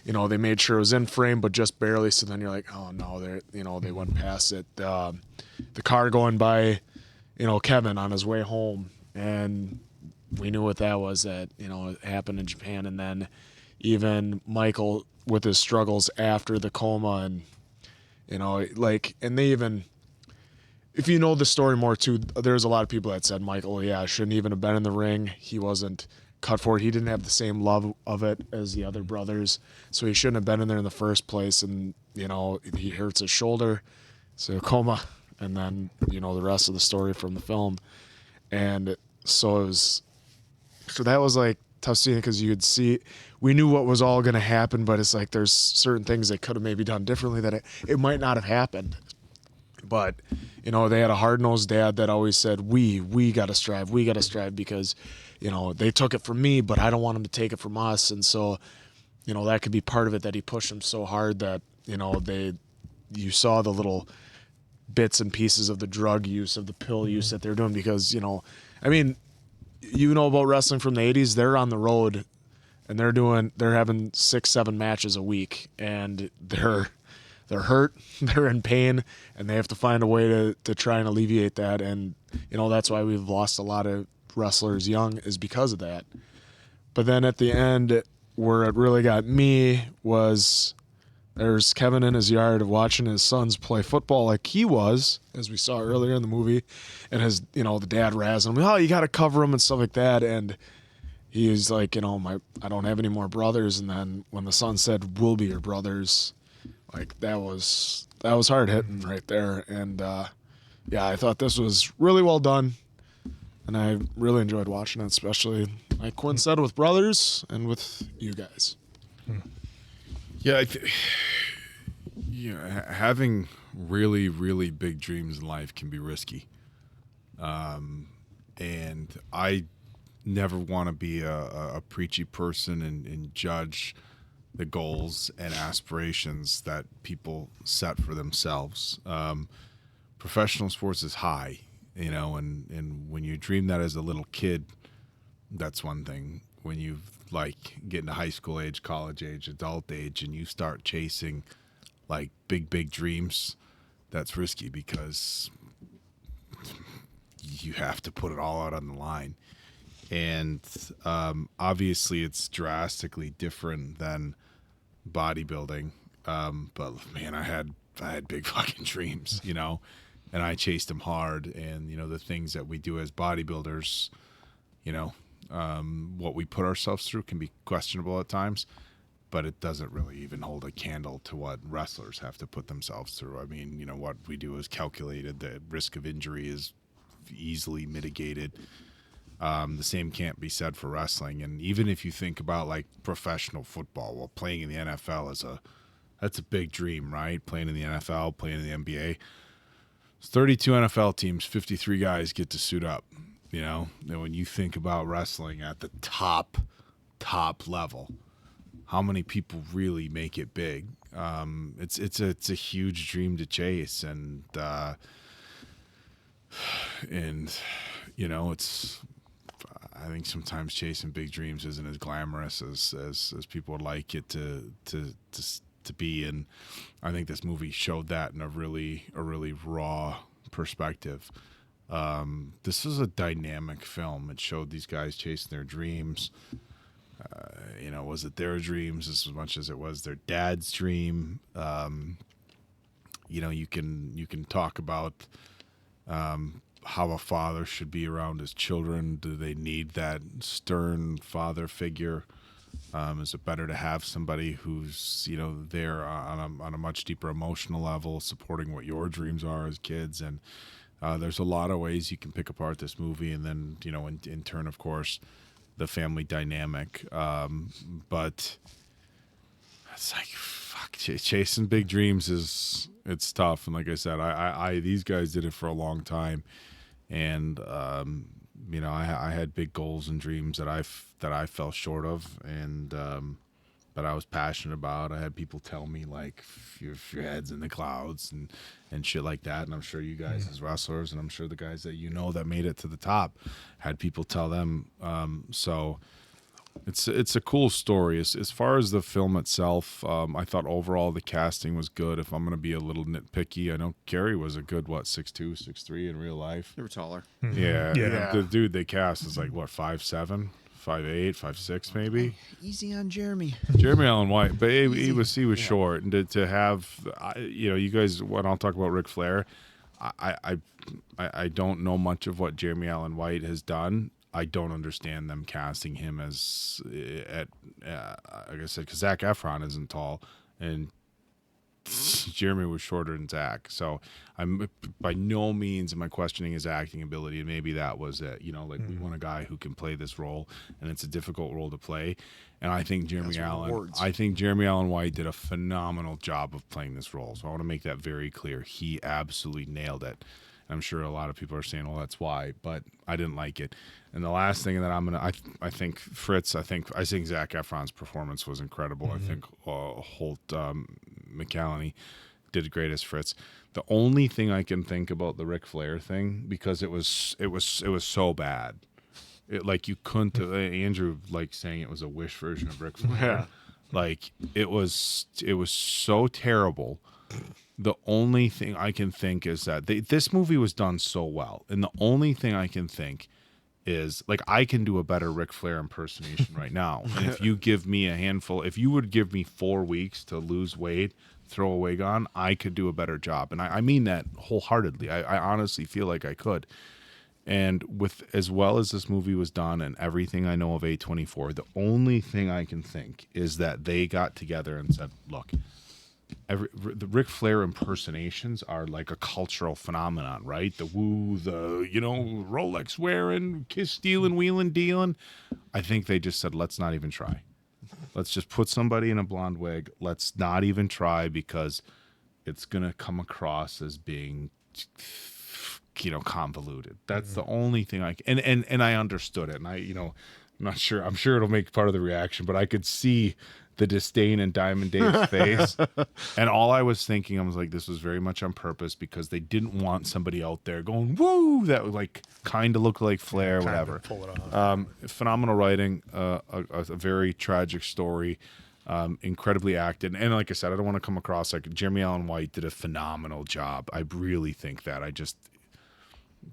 they made sure it was in frame, but just barely. So then you're like, oh no, they went past it. The car going by, Kevin on his way home, and we knew what that was, that, it happened in Japan. And then even Michael with his struggles after the coma, and and they even, if you know the story more too, there's a lot of people that said Michael shouldn't even have been in the ring. He wasn't cut for it. He didn't have the same love of it as the other brothers, so he shouldn't have been in there in the first place. And he hurts his shoulder, so coma, and then the rest of the story from the film. And so that was like tough scene, because you could see, we knew what was all going to happen, but it's like there's certain things they could have maybe done differently that it might not have happened. But they had a hard-nosed dad that always said, we got to strive, because they took it from me, but I don't want them to take it from us. And so that could be part of it, that he pushed them so hard that you saw the little bits and pieces of the drug use, of the pill use that they're doing, because I mean, about wrestling from the 80s, they're on the road and they're having 6-7 matches a week, and they're hurt, they're in pain, and they have to find a way to try and alleviate that. And that's why we've lost a lot of wrestlers young, is because of that. But then at the end, where it really got me was, there's Kevin in his yard watching his sons play football like he was, as we saw earlier in the movie, and his, the dad razzing him, you got to cover him and stuff like that. And he's like, I don't have any more brothers. And then when the son said, we'll be your brothers, like that was hard hitting right there. And I thought this was really well done, and I really enjoyed watching it, especially like Quinn said, with brothers and with you guys. Yeah, having really, really big dreams in life can be risky. And I never want to be a preachy person and judge the goals and aspirations that people set for themselves. Professional sports is high, and when you dream that as a little kid, that's one thing. When you get into high school age, college age, adult age, and you start chasing big dreams, that's risky because you have to put it all out on the line. And obviously it's drastically different than bodybuilding. But man, I had big fucking dreams, and I chased them hard. And, the things that we do as bodybuilders, what we put ourselves through can be questionable at times, but it doesn't really even hold a candle to what wrestlers have to put themselves through. I mean, what we do is calculated. The risk of injury is easily mitigated. The same can't be said for wrestling. And even if you think about professional football, well, playing in the NFL that's a big dream, right? Playing in the NFL, playing in the NBA. It's 32 NFL teams, 53 guys get to suit up, And when you think about wrestling at the top level, how many people really make it big? It's a huge dream to chase, and it's. I think sometimes chasing big dreams isn't as glamorous as people would like it to be, and I think this movie showed that in a really raw perspective. This is a dynamic film. It showed these guys chasing their dreams. Was it their dreams as much as it was their dad's dream? You can talk about how a father should be around his children. Do they need that stern father figure? Is it better to have somebody who's there on a much deeper emotional level, supporting what your dreams are as kids? And there's a lot of ways you can pick apart this movie, and then in turn, of course, the family dynamic. But it's fuck, chasing big dreams it's tough. And like I said, I these guys did it for a long time. And I had big goals and dreams that I fell short of, and that I was passionate about. I had people tell me your head's in the clouds and shit like that. And I'm sure you guys as wrestlers, and I'm sure the guys that that made it to the top, had people tell them. So it's a cool story. As far as the film itself, I thought overall the casting was good. If I'm going to be a little nitpicky, I know Kerry was a good 6'2", 6'3" in real life. They were taller. Yeah. The dude they cast is 5'7", 5'8", 5'6", maybe. Easy on Jeremy. Jeremy Allen White, but he was short, and to have you guys. When I'll talk about Ric Flair, I don't know much of what Jeremy Allen White has done. I don't understand them casting him as like I said, because Zac Efron isn't tall, and Jeremy was shorter than Zac. So I'm by no means am I questioning his acting ability, and maybe that was it. We want a guy who can play this role, and it's a difficult role to play. And I think Jeremy Allen White did a phenomenal job of playing this role. So I want to make that very clear. He absolutely nailed it. I'm sure a lot of people are saying, well, that's why, but I didn't like it. And the last thing that I think Fritz, I think Zac Efron's performance was incredible. I think Holt McCallany did great as Fritz. The only thing I can think about the Ric Flair thing, because it was so bad. You couldn't Andrew saying it was a Wish version of Ric Flair. It was so terrible. The only thing I can think is that this movie was done so well, and the only thing I can think is I can do a better Ric Flair impersonation right now. And if you give me if you would give me 4 weeks to lose weight, throw a wig on, I could do a better job. And I mean that wholeheartedly. I honestly feel like I could. And with as well as this movie was done and everything I know of A24, the only thing I can think is that they got together and said, look, the Ric Flair impersonations are like a cultural phenomenon, right? The woo, the Rolex wearing, kiss stealing, wheeling, dealing. I think they just said, let's not even try. Let's just put somebody in a blonde wig. Let's not even try, because it's gonna come across as being convoluted. That's the only thing and I understood it. And I'm not sure. I'm sure it'll make part of the reaction, but I could see the disdain in Diamond Dave's face. And all I was thinking, I was like, this was very much on purpose because they didn't want somebody out there going, woo, that would like kind of look like Flair, whatever. Pull it off. Phenomenal writing, a very tragic story, incredibly acted. And like I said, I don't want to come across like Jeremy Allen White did a phenomenal job. I really think that.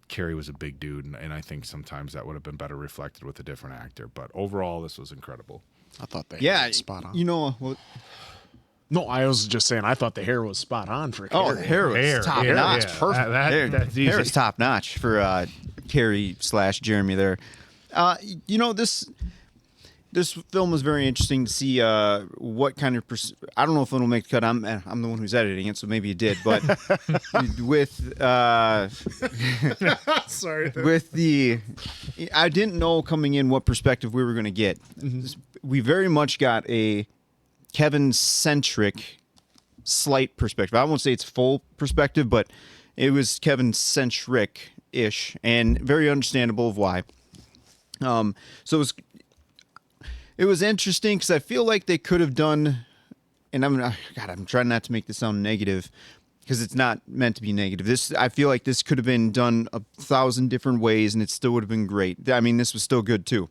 Kerry was a big dude, and I think sometimes that would have been better reflected with a different actor. But overall, this was incredible. I thought the hair was spot on. No, I was just saying I thought the hair was spot on for Kerry. Oh, the hair was top notch. Perfect. That's easy. Hair is top notch for Kerry / Jeremy there. This film was very interesting to see what kind of I don't know if it'll make the cut. I'm the one who's editing it, so maybe it did. But with sorry, with I didn't know coming in what perspective we were going to get. Mm-hmm. We very much got a Kevin-centric slight perspective. I won't say it's full perspective, but it was Kevin-centric-ish and very understandable of why. So it was interesting because I feel like they could have done, and I'm trying not to make this sound negative because it's not meant to be negative. I feel like this could have been done 1,000 different ways and it still would have been great. I mean, this was still good too.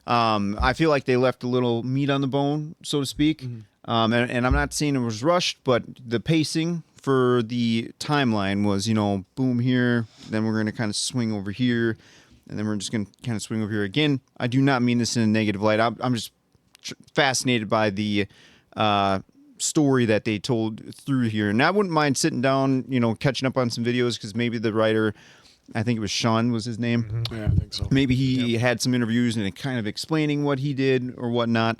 I feel like they left a little meat on the bone, so to speak. Mm-hmm. And I'm not saying it was rushed, but the pacing for the timeline was, boom here, then we're going to kind of swing over here. And then we're just going to kind of swing over here again. I do not mean this in a negative light. I'm just fascinated by the story that they told through here. And I wouldn't mind sitting down, catching up on some videos because maybe the writer, I think it was Sean was his name. Mm-hmm. Yeah, I think so. Maybe he had some interviews and kind of explaining what he did or whatnot.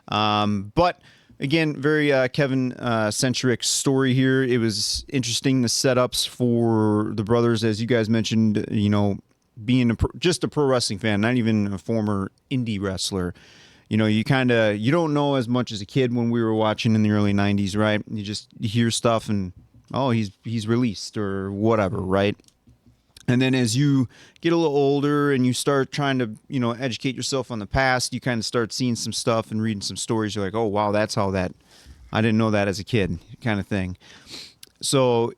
But again, very Kevin-centric story here. It was interesting, the setups for the brothers, as you guys mentioned, being just a pro wrestling fan, not even a former indie wrestler, you don't know as much as a kid when we were watching in the early 90s, right? You hear stuff and, oh, he's released or whatever, right? And then as you get a little older and you start trying to, educate yourself on the past, you kind of start seeing some stuff and reading some stories. You're like, oh, wow, that's how I didn't know that as a kid kind of thing. So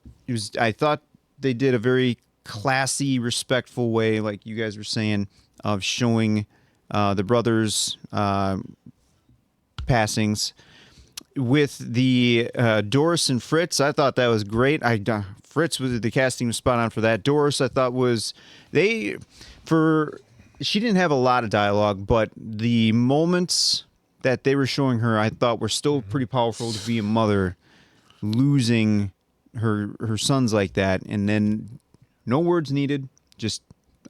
I thought they did a very classy, respectful way, like you guys were saying, of showing the brothers' passings. With the Doris and Fritz, I thought that was great. Fritz the casting was spot on for that. Doris, I thought she didn't have a lot of dialogue, but the moments that they were showing her, I thought were still pretty powerful to be a mother losing her sons like that, and then. No words needed, just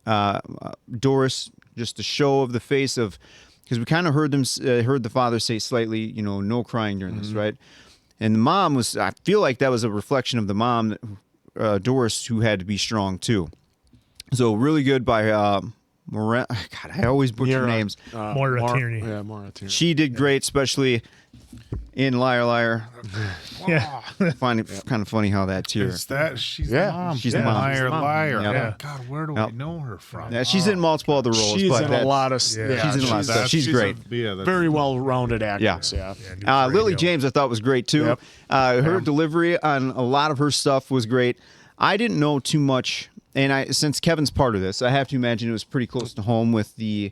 Doris, just a show of the face of, because we kind of heard the father say slightly, no crying during this, right? And the mom I feel like that was a reflection of the mom, Doris, who had to be strong too. So really good by God, I always butcher names. Moira Tierney. Yeah, Moira Tierney. She did great, especially in Liar Liar. Yeah. Find it kind of funny how that's here. She's the mom. She's the mom. Liar. Yeah. God, where do I know her from? Yeah, she's in multiple other roles. She's in a lot of stuff. She's in a lot of stuff. She's great. Very well-rounded actress. Yeah. Lily James, I thought was great too. Yep. Her delivery on a lot of her stuff was great. I didn't know too much, and since Kevin's part of this, I have to imagine it was pretty close to home with the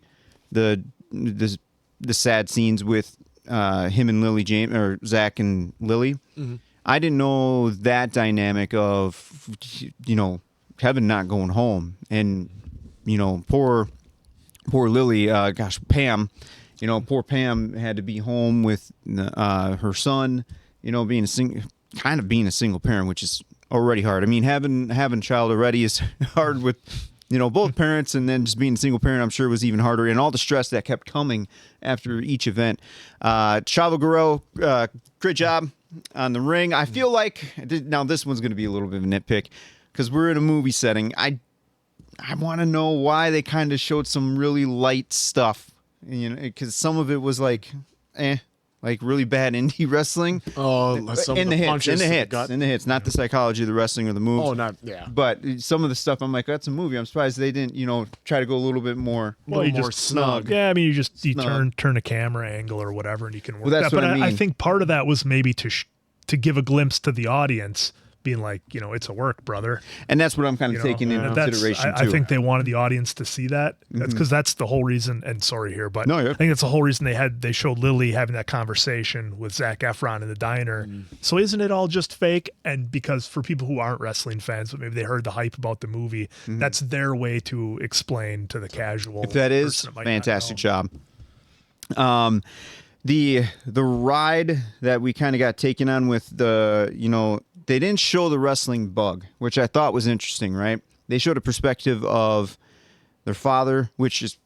sad scenes with him and Lily James, or Zach and Lily. Mm-hmm. I didn't know that dynamic of, Kevin not going home, and poor Lily. Pam. Poor Pam had to be home with her son. Being a single parent, which is already hard. I mean, having a child already is hard with. Both parents, and then just being a single parent, I'm sure was even harder, and all the stress that kept coming after each event. Chavo Guerrero, great job on the ring. I feel like, now this one's going to be a little bit of a nitpick, because we're in a movie setting. I want to know why they kind of showed some really light stuff, because some of it was like, like really bad indie wrestling. Oh, some in of the hits, punches in the to hits, gut. in the hits, not the psychology of the wrestling or the moves. Oh, not yeah. But some of the stuff, I'm like, that's a movie. I'm surprised they didn't, try to go a little bit more, Well, you more just snug. Yeah, I mean, you Snug. turn a camera angle or whatever, and you can work Well, that's that. But what I I mean. think part of that was maybe to give a glimpse to the audience, being like, it's a work, brother. And that's what I'm kind of taking into That's- consideration I too. think they wanted the audience to see that. That's because that's the whole reason. And sorry here, but No, yeah. I think that's the whole reason they showed Lily having that conversation with Zac Efron in the diner. So isn't it all just fake? And because for people who aren't wrestling fans, but maybe they heard the hype about the movie, that's their way to explain to the casual. If that is, person might not fantastic know. job. The ride that we kind of got taken on with they didn't show the wrestling bug, which I thought was interesting, right? They showed a perspective of their father, which is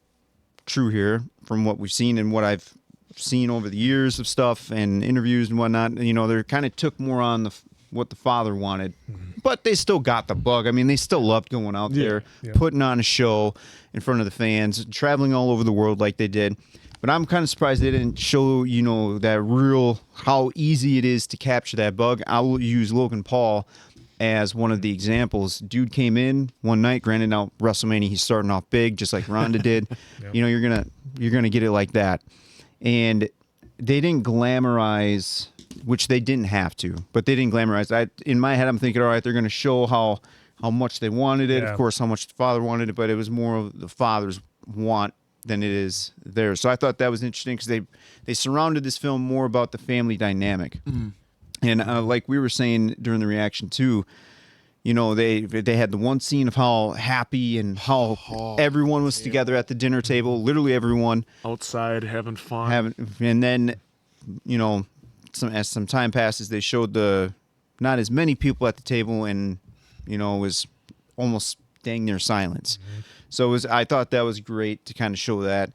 true here from what we've seen and what I've seen over the years of stuff and interviews and whatnot. They kind of took more on what the father wanted, but they still got the bug. I mean, they still loved going out there, putting on a show in front of the fans, traveling all over the world like they did. But I'm kind of surprised they didn't show, that real, how easy it is to capture that bug. I will use Logan Paul as one of the examples. Dude came in one night, granted now WrestleMania, he's starting off big, just like Ronda did. You're gonna get it like that. And they didn't glamorize, which they didn't have to, but they didn't glamorize. In my head, I'm thinking, all right, they're gonna show how much they wanted it, of course, how much the father wanted it, but it was more of the father's want than it is theirs. So I thought that was interesting because they surrounded this film more about the family dynamic. And like we were saying during the reaction too, they had the one scene of how happy and how everyone was together at the dinner table, literally everyone outside having fun. And then, as some time passes, they showed not as many people at the table, and it was almost dang near silence. So I thought that was great to kind of show that.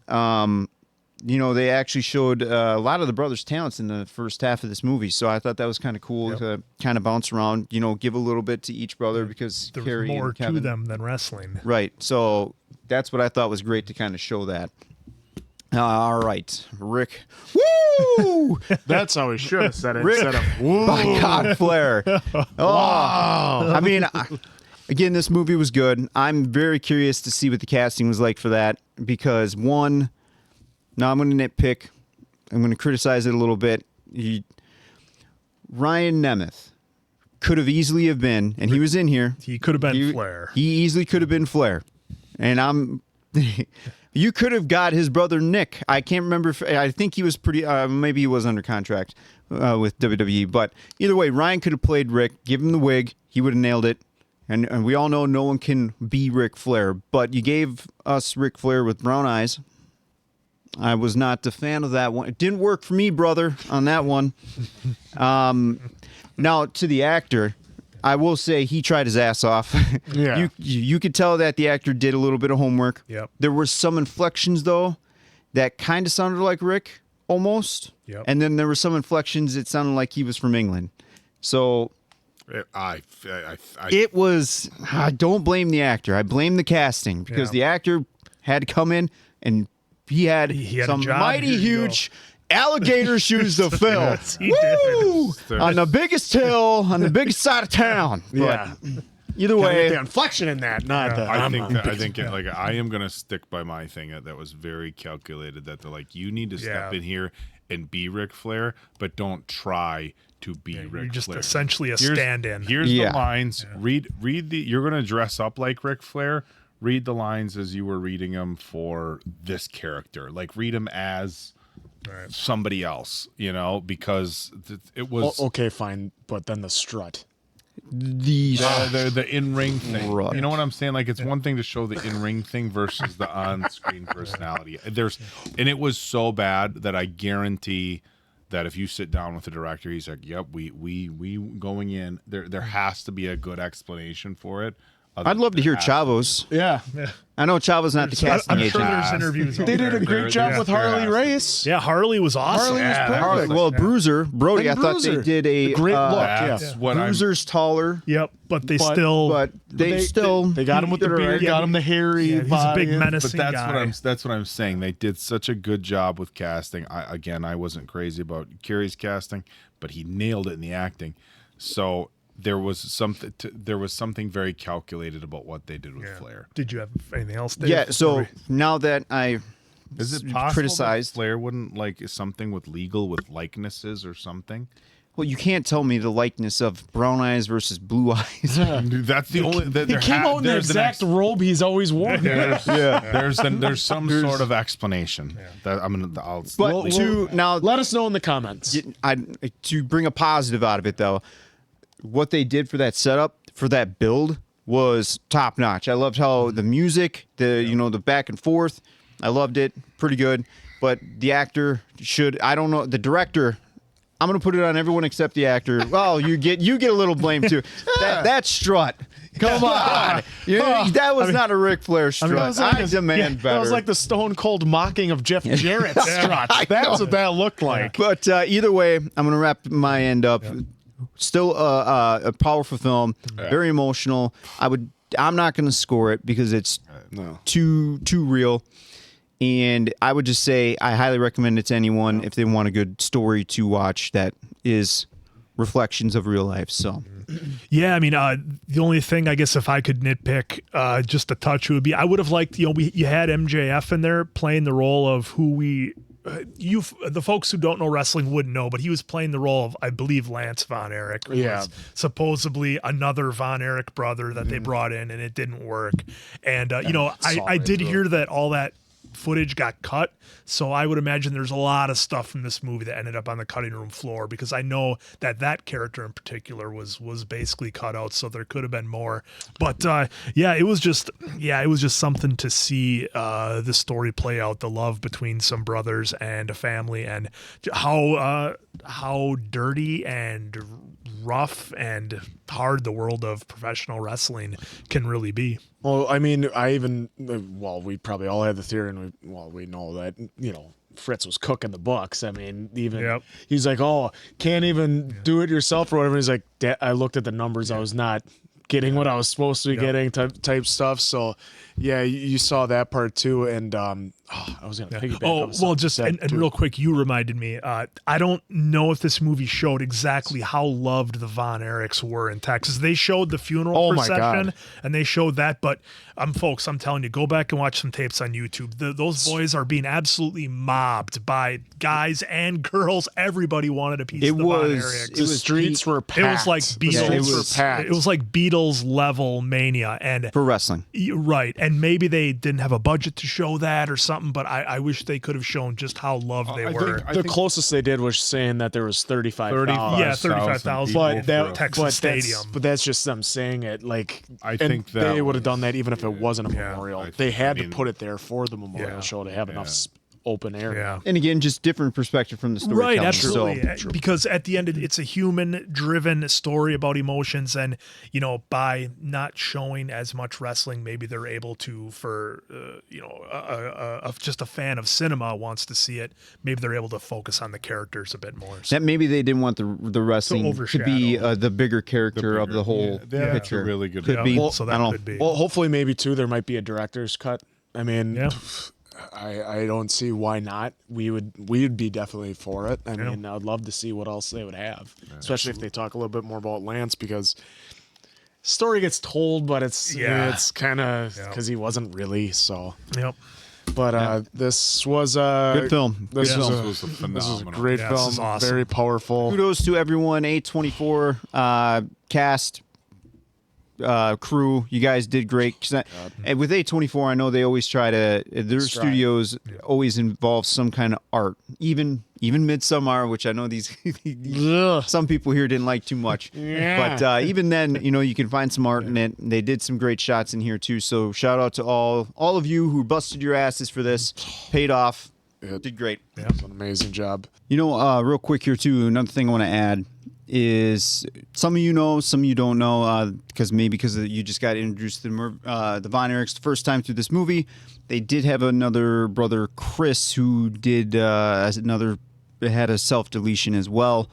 They actually showed a lot of the brothers' talents in the first half of this movie. So I thought that was kind of cool to kind of bounce around, give a little bit to each brother because There's Kerry more and Kevin, to them than wrestling. Right. So that's what I thought was great to kind of show that. All right, Rick. Woo! That's how he should have said it Rick, instead of woo. by God, Flair. Wow. I mean, again, this movie was good. I'm very curious to see what the casting was like for that because now I'm going to nitpick. I'm going to criticize it a little bit. Ryan Nemeth could have easily have been, and he was in here. He could have been Flair. He easily could have been Flair. And you could have got his brother Nick. I can't remember. I think he was maybe he was under contract with WWE. But either way, Ryan could have played Rick. Give him the wig. He would have nailed it. And we all know no one can be Ric Flair. But you gave us Ric Flair with brown eyes. I was not a fan of that one. It didn't work for me, brother, on that one. Now, to the actor, I will say he tried his ass off. Yeah. You could tell that the actor did a little bit of homework. Yep. There were some inflections, though, that kind of sounded like Rick, almost. Yep. And then there were some inflections that sounded like he was from England. So it was, I don't blame the actor. I blame the casting because the actor had to come in and he had some mighty huge alligator shoes to fill. Yes, he Woo! did. On the biggest hill, on the biggest side of town. Yeah. But either way, the inflection in that, not the. I am gonna stick by my thing that was very calculated. That they're like, you need to step in here and be Ric Flair, but don't try to be Ric Flair. You're just essentially a stand-in. Here's the lines. Read the. You're gonna dress up like Ric Flair. Read the lines as you were reading them for this character. Like read them as somebody else. Because it was okay, fine, but then the strut. The in-ring thing. Right. You know what I'm saying? Like it's one thing to show the in-ring thing versus the on-screen personality. And it was so bad that I guarantee that if you sit down with the director, he's like, "Yep, we going in. There has to be a good explanation for it. I'd love to hear Chavo's. Yeah. I know Chavo's not the casting I'm agent. sure there's interviews. They did a great job with Harley Race. Yeah, Harley was awesome. Harley was perfect. Harley, well, Bruiser, Brody, And I thought they Bruiser. did a Great look, That's what Bruiser's taller. Yep, but they But- still. But they still They got him with the did all beard, right. got him the hairy Yeah, he's a body. big menacing But guy. that's what I'm saying. They did such a good job with casting. I wasn't crazy about Kerry's casting, but he nailed it in the acting. So there was something very calculated about what they did with Flair. Did you have anything else, Dave? Yeah, so now that I Is it possible criticized that Flair wouldn't like something with likenesses or something? Well, you can't tell me the likeness of brown eyes versus blue eyes. That's the only. He came out in the exact robe he's always worn. There's some sort of explanation that I'll. But now, let us know in the comments. To bring a positive out of it, though, what they did for that setup, for that build, was top notch. I loved how the music, the back and forth, I loved it. Pretty good. But the actor I don't know, the director. I'm gonna put it on everyone except the actor. Well, you get a little blame too. That strut. Come on. That was not a Ric Flair strut. I demand better. That was like the stone cold mocking of Jeff Jarrett's strut. That's what that looked like. But either way, I'm gonna wrap my end up. Still a powerful film, very emotional. I'm not gonna score it because it's too real. And I would just say I highly recommend it to anyone if they want a good story to watch that is reflections of real life. So, yeah, I mean, the only thing I guess if I could nitpick just a touch would be I would have liked, you had MJF in there playing the role of who the folks who don't know wrestling wouldn't know, but he was playing the role of, I believe, Lance Von Erich. Who was supposedly another Von Erich brother that they brought in, and it didn't work. And I did hear that all that footage got cut, so I would imagine there's a lot of stuff from this movie that ended up on the cutting room floor, because I know that character in particular was basically cut out, so there could have been more. But it was just something to see the story play out, the love between some brothers and a family, and how dirty and rough and hard the world of professional wrestling can really be. Well, I mean, we probably all had the theory, and we know that, Fritz was cooking the books. I mean, he's like, oh, can't even do it yourself or whatever. He's like, I looked at the numbers. I was not getting what I was supposed to be getting type stuff. So, yeah, you saw that part too. And I was going to piggyback. And real quick, you reminded me. I don't know if this movie showed exactly how loved the Von Erichs were in Texas. They showed the funeral procession, and they showed that. But folks, I'm telling you, go back and watch some tapes on YouTube. Those boys are being absolutely mobbed by guys and girls. Everybody wanted a piece of the Von Erichs. The streets were packed. It was like Beatles. It was like Beatles level mania, and for wrestling, right? And maybe they didn't have a budget to show that or something. But I wish they could have shown just how loved they were. The closest they did was saying that there was 35,000. Yeah, 35,000 But Texas Stadium. But that's just them saying it. Like, I think that they would have done that even if it wasn't a memorial. They had to put it there for the memorial show to have enough open air. Yeah. And again, just different perspective from the storytelling. Right, absolutely. Because at the end, it's a human-driven story about emotions, and by not showing as much wrestling, maybe they're able to, for just a fan of cinema wants to see it. Maybe they're able to focus on the characters a bit more. So. That maybe they didn't want the wrestling to be the bigger character of the whole picture. That's a really good. Could be. Well, so that could be. Well, hopefully, maybe too, there might be a director's cut. I mean. Yeah. I don't see why not. We'd be definitely for it. I mean, I'd love to see what else they would have, especially if they talk a little bit more about Lance, because story gets told, but it's kind of because he wasn't really so. Yep. But this was a good film. This was a great film. This is awesome. Very powerful. Kudos to everyone. A24 cast. Crew, you guys did great. And with A24, I know they always try to. Their studios always involve some kind of art, even Midsommar, which I know these some people here didn't like too much. But even then, you can find some art in it. They did some great shots in here too. So shout out to all of you who busted your asses for this. Paid off. Did great. It's an amazing job. Real quick here too. Another thing I want to add is some of you know, some of you don't know, because you just got introduced to the Von Erichs the first time through this movie. They did have another brother, Chris, who did had a self-deletion as well.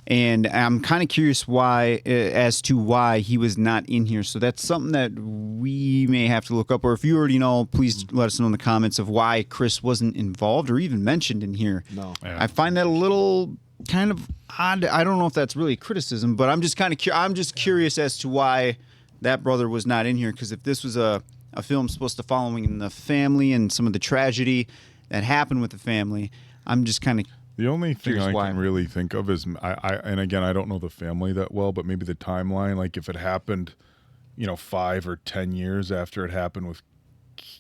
And I'm kind of curious as to why he was not in here. So that's something that we may have to look up. Or if you already know, please let us know in the comments of why Chris wasn't involved or even mentioned in here. No. Yeah. I find that a little kind of odd. I don't know if that's really criticism, but I'm just kind of I'm just curious as to why that brother was not in here. Because if this was a film supposed to following the family and some of the tragedy that happened with the family, I'm just kind of the only thing I why. can really think of is and again, I don't know the family that well, but maybe the timeline, like if it happened, 5 or 10 years after it happened with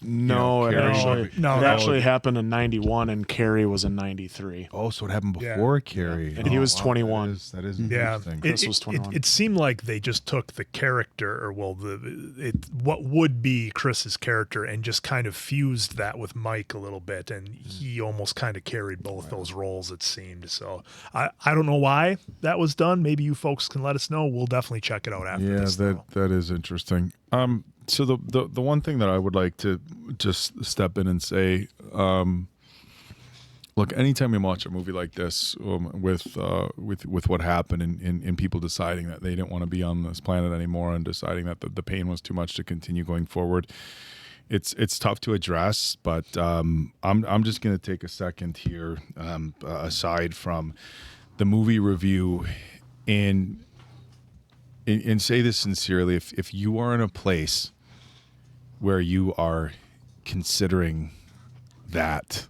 No, it Kerry. actually happened in 91 and Kerry was in 93. Oh, so it happened before Kerry. And he was 21. That is Yeah, interesting. Chris was 21. it seemed like they just took the character, or what would be Chris's character, and just kind of fused that with Mike a little bit, and he almost kind of carried both those roles, it seemed. So I don't know why that was done. Maybe you folks can let us know. We'll definitely check it out after this. That is interesting. So the one thing that I would like to just step in and say, look, anytime you watch a movie like this with what happened and people deciding that they didn't want to be on this planet anymore and deciding that the pain was too much to continue going forward, it's tough to address. But I'm just going to take a second here, aside from the movie review, and say this sincerely. If you are in a place where you are considering that,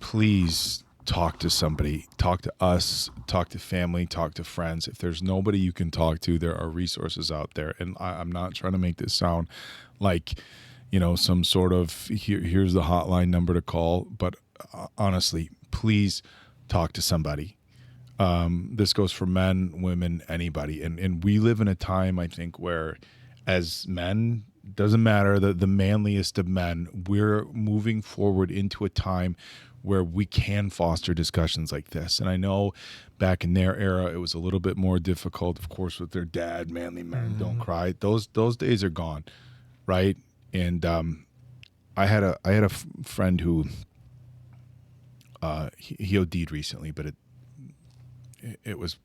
please talk to somebody, talk to us, talk to family, talk to friends. If there's nobody you can talk to, there are resources out there. And I'm not trying to make this sound like, some sort of here's the hotline number to call, but honestly, please talk to somebody. This goes for men, women, anybody. And we live in a time, I think, where as men, doesn't matter, the manliest of men, we're moving forward into a time where we can foster discussions like this. And I know back in their era, it was a little bit more difficult, of course, with their dad, manly men, don't cry. Those days are gone, right? And I had a friend who he OD'd recently, but it was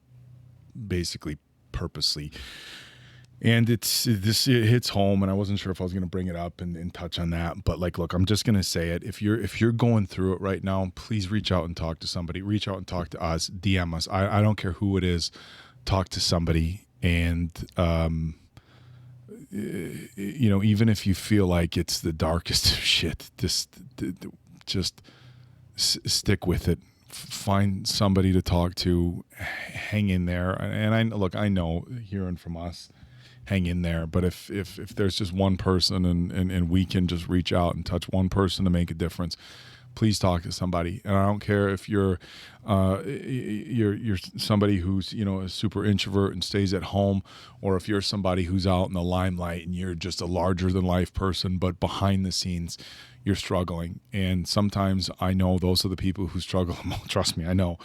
basically purposely. And it hits home, and I wasn't sure if I was going to bring it up and touch on that. But look, I'm just going to say it. If you're going through it right now, please reach out and talk to somebody. Reach out and talk to us. DM us. I don't care who it is. Talk to somebody. And, even if you feel like it's the darkest of shit, just stick with it. Find somebody to talk to. Hang in there. And I know hearing from us, hang in there. But if there's just one person and we can just reach out and touch one person to make a difference, please talk to somebody. And I don't care if you're somebody who's a super introvert and stays at home, or if you're somebody who's out in the limelight and you're just a larger than life person, but behind the scenes you're struggling. And sometimes I know those are the people who struggle. Trust me, I know.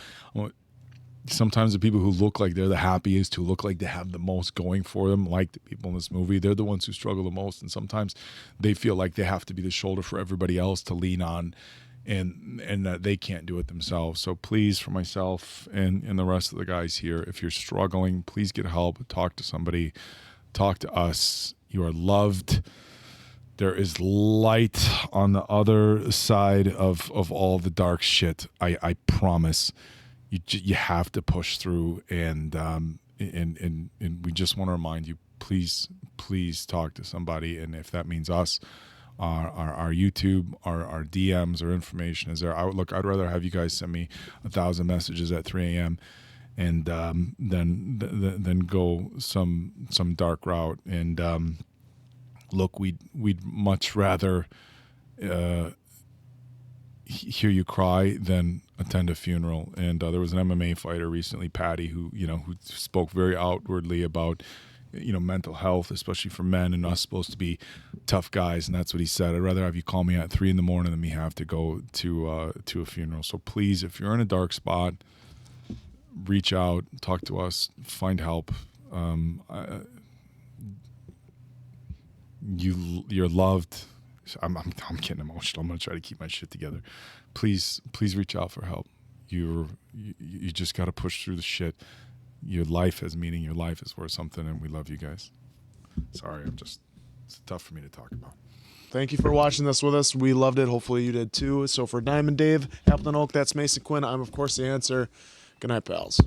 Sometimes the people who look like they're the happiest, who look like they have the most going for them, like the people in this movie, they're the ones who struggle the most. And sometimes they feel like they have to be the shoulder for everybody else to lean on, and that they can't do it themselves. So please, for myself and the rest of the guys here, if you're struggling, please get help. Talk to somebody. Talk to us. You are loved. There is light on the other side of all the dark shit. I promise. You have to push through, and we just want to remind you, please talk to somebody. And if that means us, our YouTube, our DMs, our information is there. I'd rather have you guys send me 1,000 messages at 3 a.m. and then go some dark route. And look, we'd much rather hear you cry than attend a funeral. And there was an MMA fighter recently, Patty, who spoke very outwardly about mental health, especially for men, and us supposed to be tough guys. And that's what he said. I'd rather have you call me at 3 a.m. than me have to go to a funeral. So please, if you're in a dark spot, reach out, talk to us, find help. You're loved. I'm getting emotional. I'm gonna try to keep my shit together. Please reach out for help. You just got to push through the shit. Your life has meaning. Your life is worth something, and we love you guys. Sorry, it's tough for me to talk about. Thank you for watching this with us. We loved it. Hopefully you did too. So for Diamond Dave, Appleton Oak, that's Mason Quinn. I'm, of course, the answer. Good night, pals.